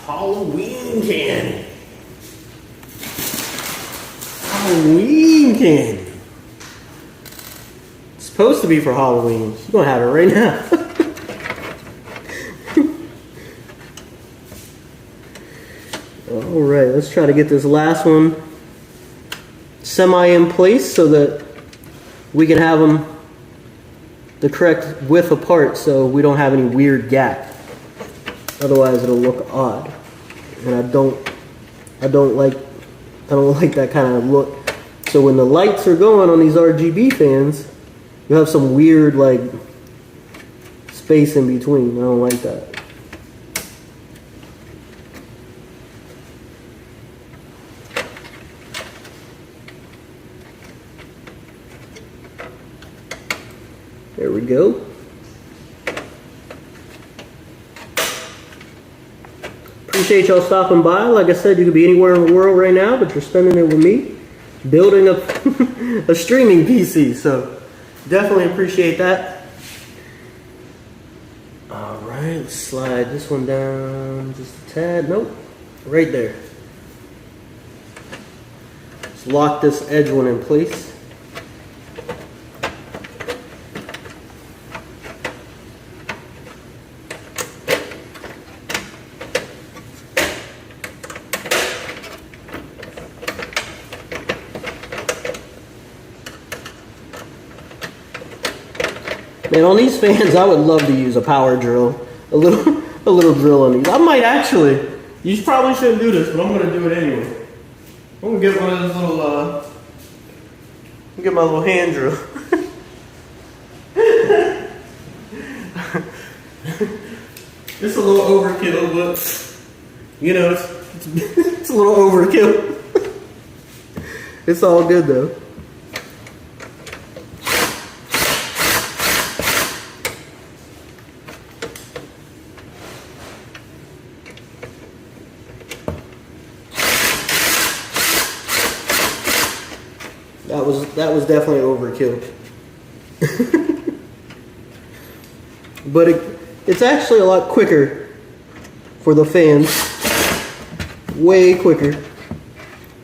Halloween candy. Halloween candy. It's supposed to be for Halloween. You're gonna have it right now. Alright, let's try to get this last one semi in place so that we can have them the correct width apart so we don't have any weird gap. Otherwise it'll look odd. And I don't like that kind of look. So when the lights are going on these RGB fans, you have some weird like space in between. I don't like that. There we go. Appreciate y'all stopping by. Like I said, you could be anywhere in the world right now, but you're spending it with me, building a streaming PC. So definitely appreciate that. All right, let's slide this one down just a tad. Nope, right there. Let's lock this edge one in place. And on these fans, I would love to use a power drill, a little drill on these. I might actually. You probably shouldn't do this, but I'm gonna do it anyway. I'm gonna get one of those little. Get my little hand drill. It's a little overkill, but you know, it's a little overkill. It's all good though. That was definitely overkill. But it's actually a lot quicker for the fans. Way quicker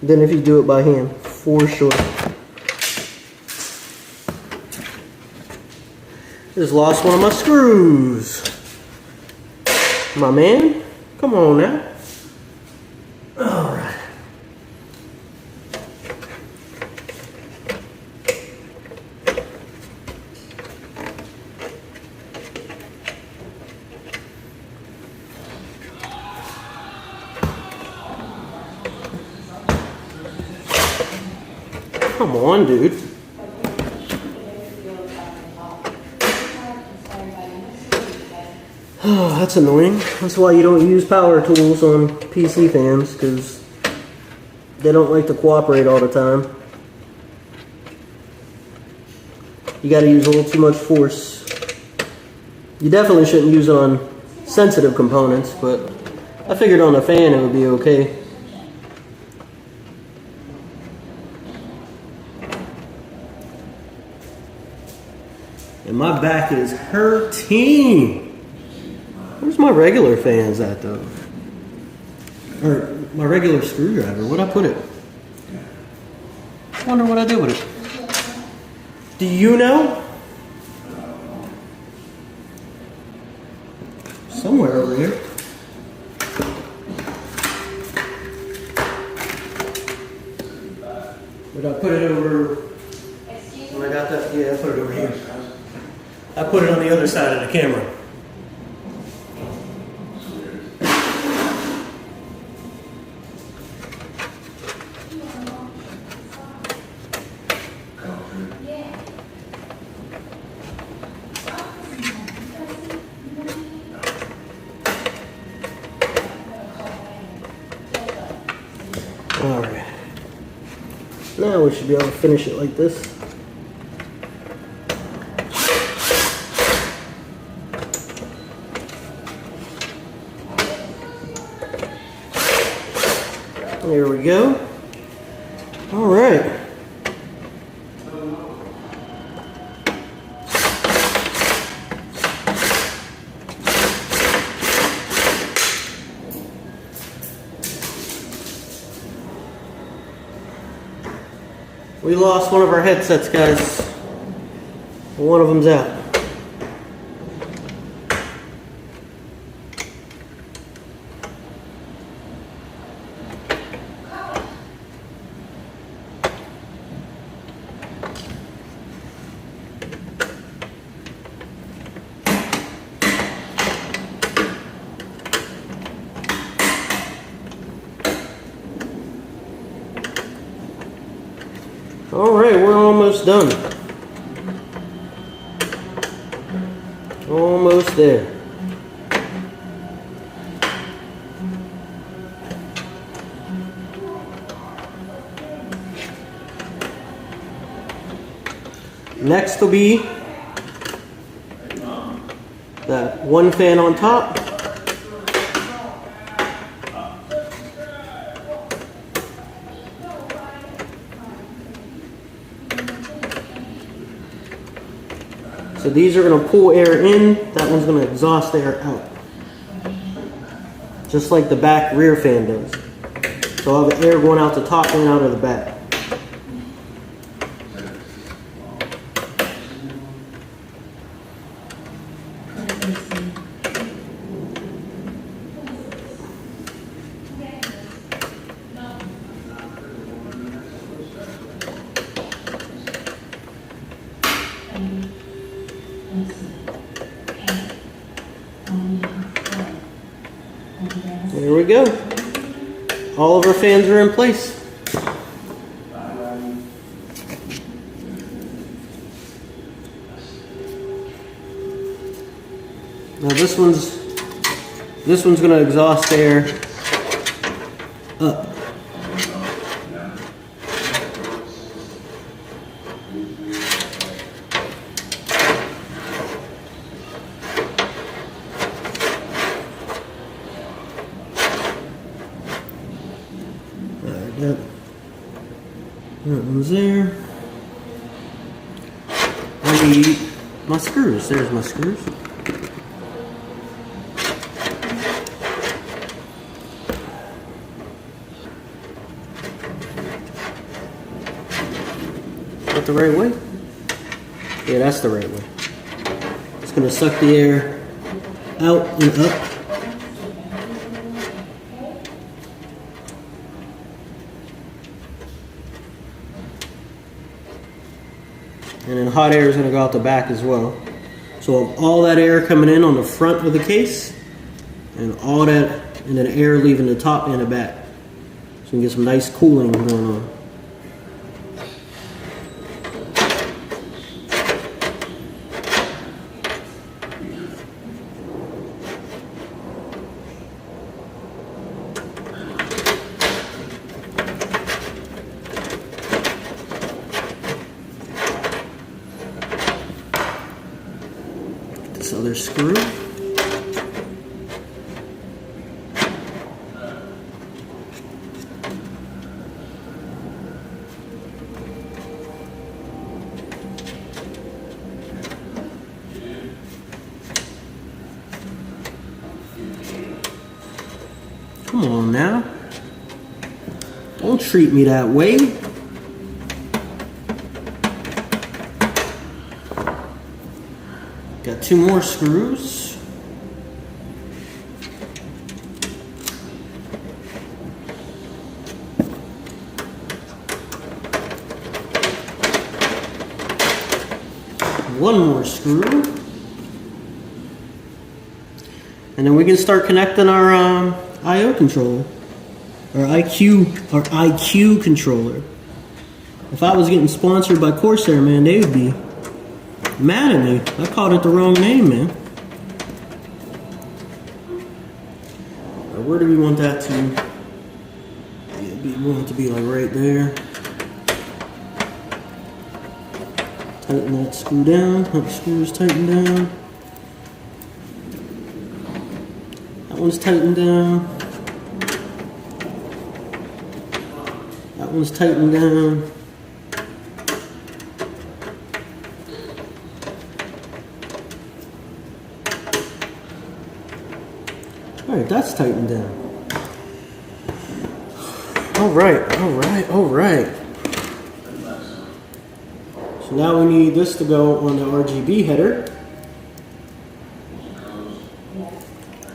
than if you do it by hand, for sure. Just lost one of my screws. My man, come on now. All right. Come on, dude. Oh, that's annoying. That's why you don't use power tools on PC fans, because they don't like to cooperate all the time. You gotta use a little too much force. You definitely shouldn't use it on sensitive components, but I figured on a fan it would be okay. And my back is hurting. Where's my regular fans at though? Or my regular screwdriver, where'd I put it? I wonder what I did with it. Do you know? Somewhere over here. Did I put it over? When I got that, yeah, I put it over here. I put it on the other side of the camera. Alright. Now we should be able to finish it like this. There we go. All right. We lost one of our headsets, guys. One of them's out. All right, we're almost done. Almost there. Next will be that one fan on top. So these are going to pull air in, that one's going to exhaust air out. Just like the back rear fan does. So I'll have air going out the top and out of the back. There we go. All of our fans are in place. Now this one's going to exhaust air up. That one's there. I need my screws. There's my screws. Is that the right way? Yeah, that's the right way. It's going to suck the air out and up. And then hot air is going to go out the back as well. So all that air coming in on the front of the case, and all that, and then air leaving the top and the back. So you can get some nice cooling going on. this other screw. Come on now. Don't treat me that way. Got 2 more screws. One more screw. And then we can start connecting our I/O controller. Or IQ controller. If I was getting sponsored by Corsair, man, they would be mad at me. I called it the wrong name, man. Where do we want that to? Yeah, we want it to be like right there. Tighten that screw down. That screw is tightened down. That one's tightened down. That one's tightened down. Alright, that's tightened down. Alright. So now we need this to go on the RGB header.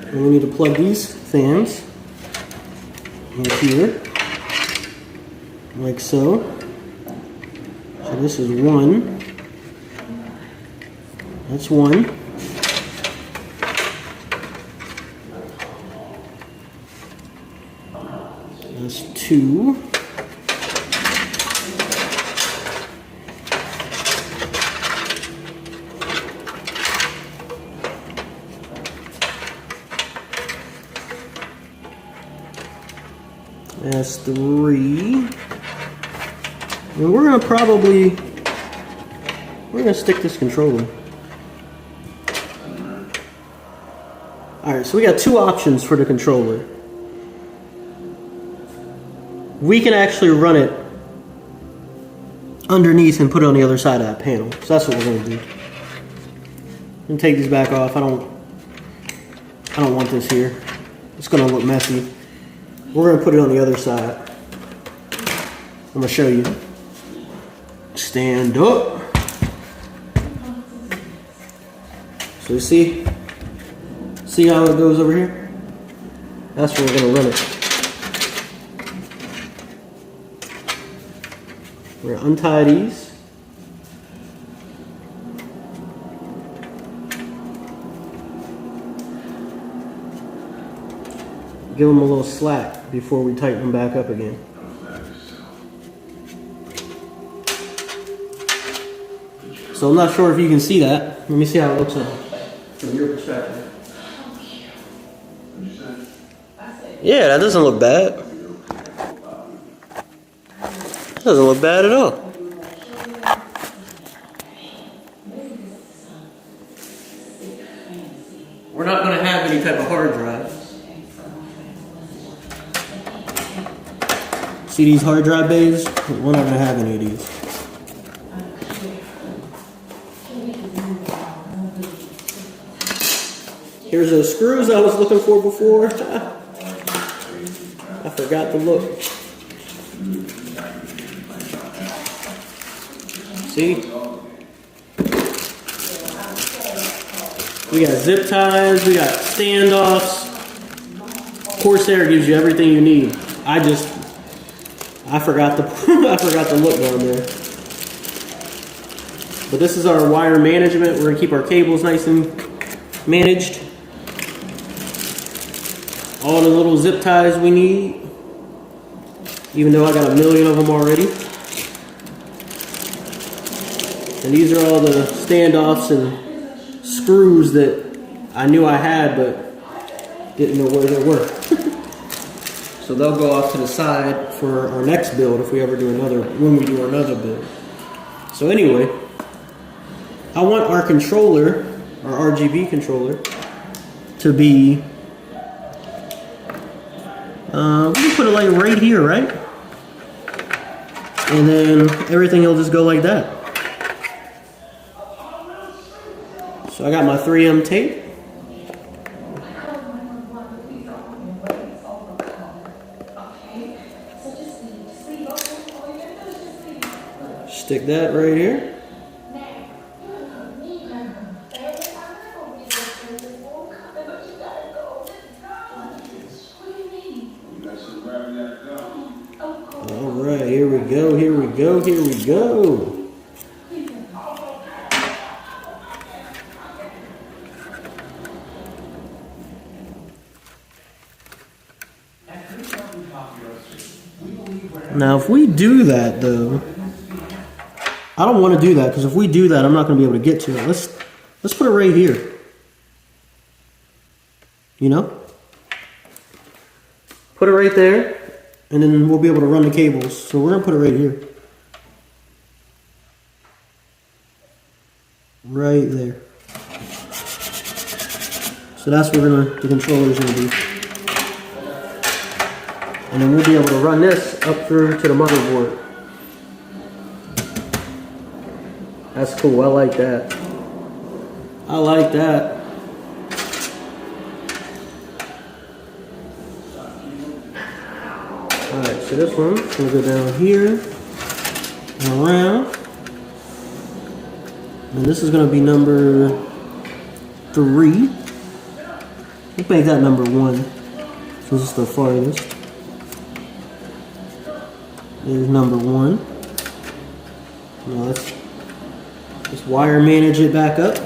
And we need to plug these fans in here. Like so. So this is 1. That's 1. That's 2. That's 3. And we're gonna stick this controller. Alright, so we got 2 options for the controller. We can actually run it underneath and put it on the other side of that panel. So that's what we're gonna do. I'm gonna take these back off. I don't want this here. It's gonna look messy. We're gonna put it on the other side. I'm gonna show you. Stand up. So you see how it goes over here? That's where we're gonna run it. We're gonna untie these. Give them a little slack before we tighten them back up again. So I'm not sure if you can see that. Let me see how it looks from your perspective. Yeah, that doesn't look bad. Doesn't look bad at all. We're not going to have any type of hard drive. See these hard drive bays? We're not going to have any of these. Here's those screws I was looking for before. I forgot to look. See? We got zip ties, we got standoffs. Corsair gives you everything you need. I forgot to look down there. But this is our wire management. We're gonna keep our cables nice and managed. All the little zip ties we need, even though I got a million of them already. And these are all the standoffs and screws that I knew I had but didn't know where they were. So they'll go off to the side for our next build if we ever do when we do another build. So anyway, I want our controller our RGB controller to be, we can put it like right here, right? And then everything will just go like that. So I got my 3M tape. Stick that right here. Alright, here we go, here we go, here we go. Now if we do that though, I don't want to do that because if we do that I'm not going to be able to get to it. Let's put it right here. You know? Put it right there and then we'll be able to run the cables. So we're going to put it right here. Right there. So that's where the controller's going to be. And then we'll be able to run this up through to the motherboard. That's cool, I like that. I like that. Alright, so this one's gonna go down here and around. And this is gonna be number 3. Let's make that number 1. So this is the farthest. There's number 1. Now let's just wire manage it back up.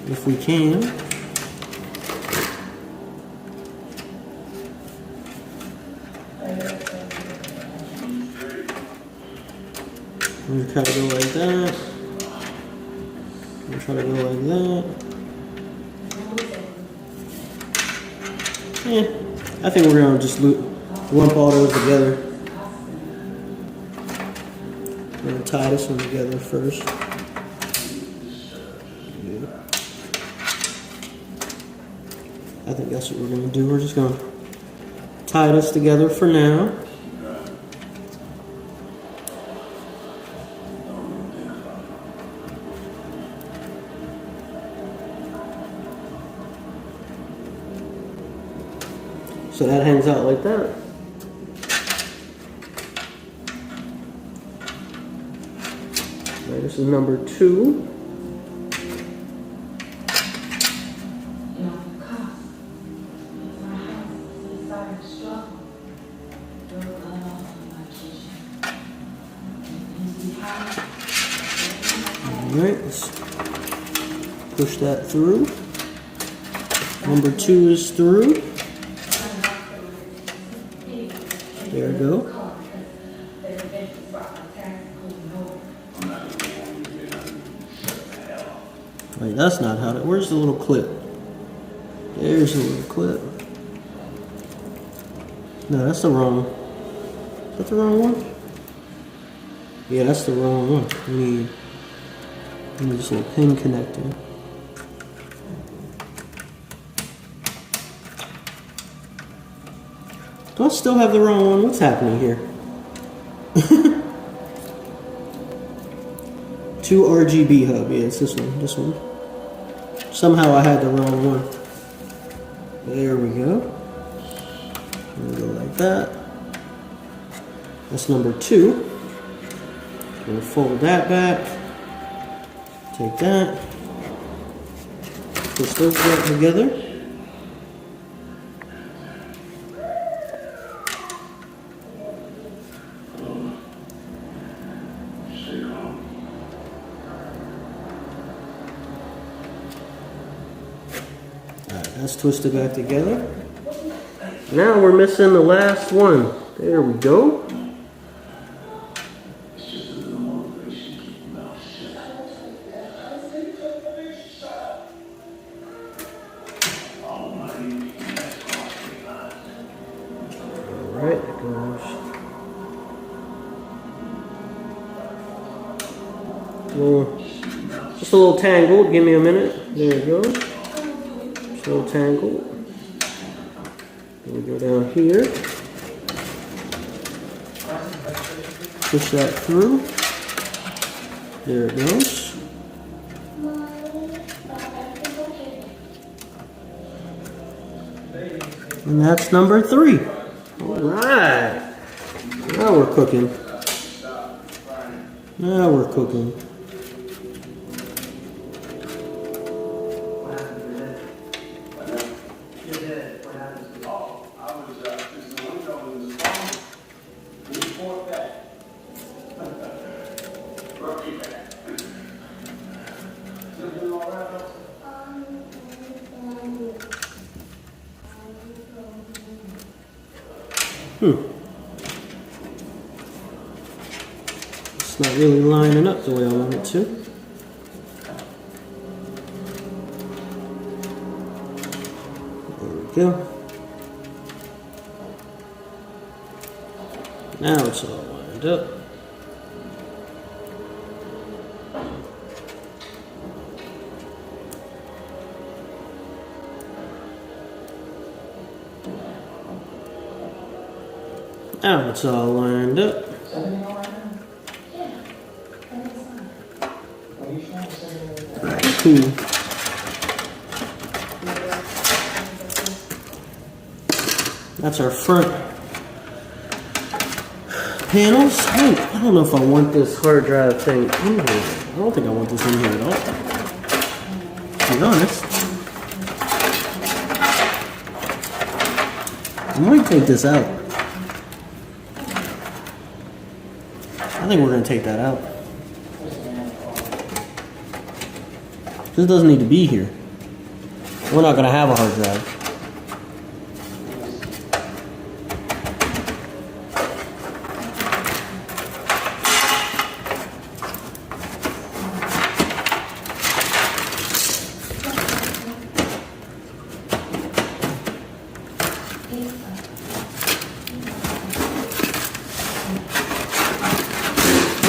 If we can. We'll try to go like that. We'll try to go like that. Yeah, I think we're gonna just lump all those together. We're gonna tie this one together first. Yeah. I think that's what we're gonna do. We're just gonna tie this together for now. So that hangs out like that. Right, this is number 2. Alright, let's push that through. Number 2 is through. There we go. Wait, that's not how that. Where's the little clip? There's a little clip. No, that's the wrong. Is that the wrong one? Yeah, that's the wrong one. We need this little pin connector. Do I still have the wrong one? What's happening here? 2 RGB hub. Yeah, it's this one. This one. Somehow I had the wrong one. There we go. We'll go like that. That's number 2. We'll fold that back. Take that. Push those back together. Let's twist it back together. Now we're missing the last one. There we go. Alright, it goes Just a little tangled. Give me a minute. There it goes. Just a little tangled. We go down here. Push that through. There it goes. And that's number 3. All right. Now we're cooking. Now we're cooking. It's not really lining up the way I want it to. There we go. Now it's all lined up. Now it's all lined up. Cool. That's our front panels. I don't know if I want this hard drive thing in here. I don't think I want this in here at all, to be honest. I might take this out. I think we're going to take that out. This doesn't need to be here. We're not going to have a hard drive.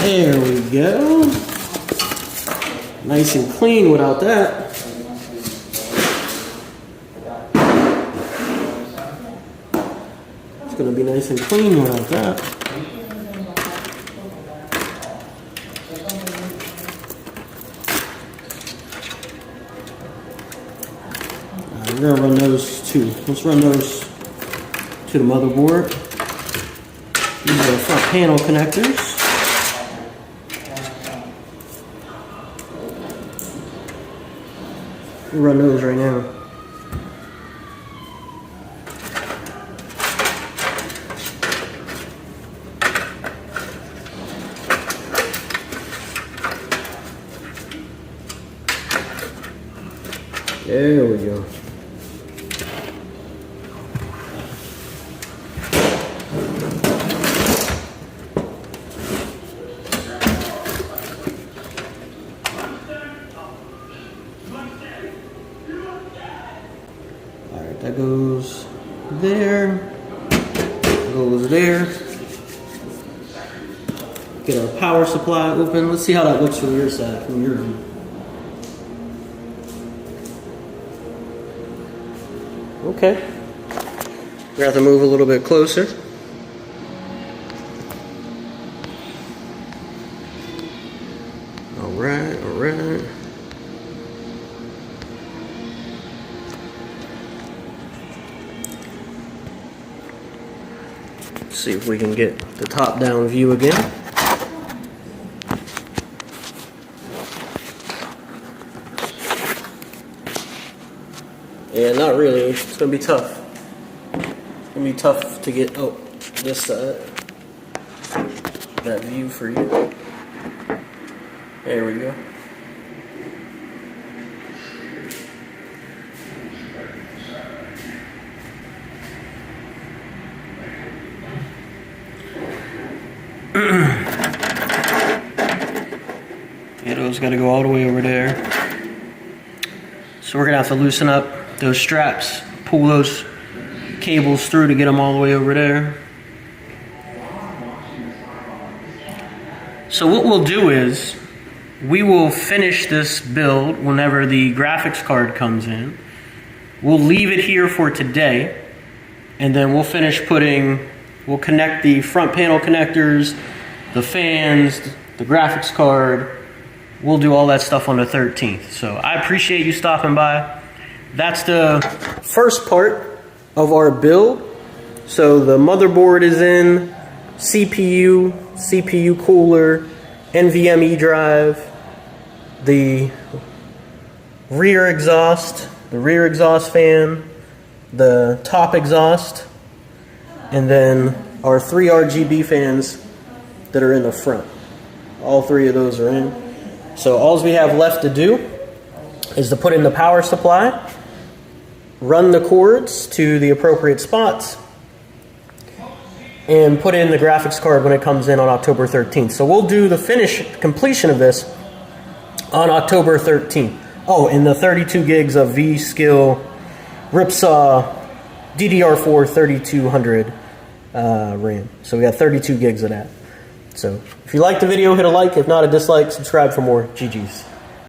There we go. Nice and clean without that. It's going to be nice and clean without that. We're going to run those too. Let's run those to the motherboard. These are the front panel connectors. We'll run those right now. There we go. That goes there, goes there. Get our power supply open. Let's see how that looks from your side, from your view. Okay. We have to move a little bit closer. All right, all right. See if we can get the top-down view again. Yeah, not really. It's gonna be tough. It's gonna be tough to get this side. That view for you. There we go. Adel's got to go all the way over there. So we're going to have to loosen up those straps, pull those cables through to get them all the way over there. So what we'll do is, we will finish this build whenever the graphics card comes in. We'll leave it here for today, and then we'll finish we'll connect the front panel connectors, the fans, the graphics card. We'll do all that stuff on the 13th. So I appreciate you stopping by. That's the first part of our build. So the motherboard is in, CPU cooler, NVMe drive, the rear exhaust fan, the top exhaust, and then our 3 RGB fans that are in the front. All 3 of those are in. So all we have left to do is to put in the power supply, run the cords to the appropriate spots, and put in the graphics card when it comes in on October 13th. So we'll do the completion of this on October 13th. Oh, and the 32 gigs of V-Skill Ripsaw DDR4 3200 RAM. So we got 32 gigs of that. So if you liked the video, hit a like. If not, a dislike. Subscribe for more. GG's.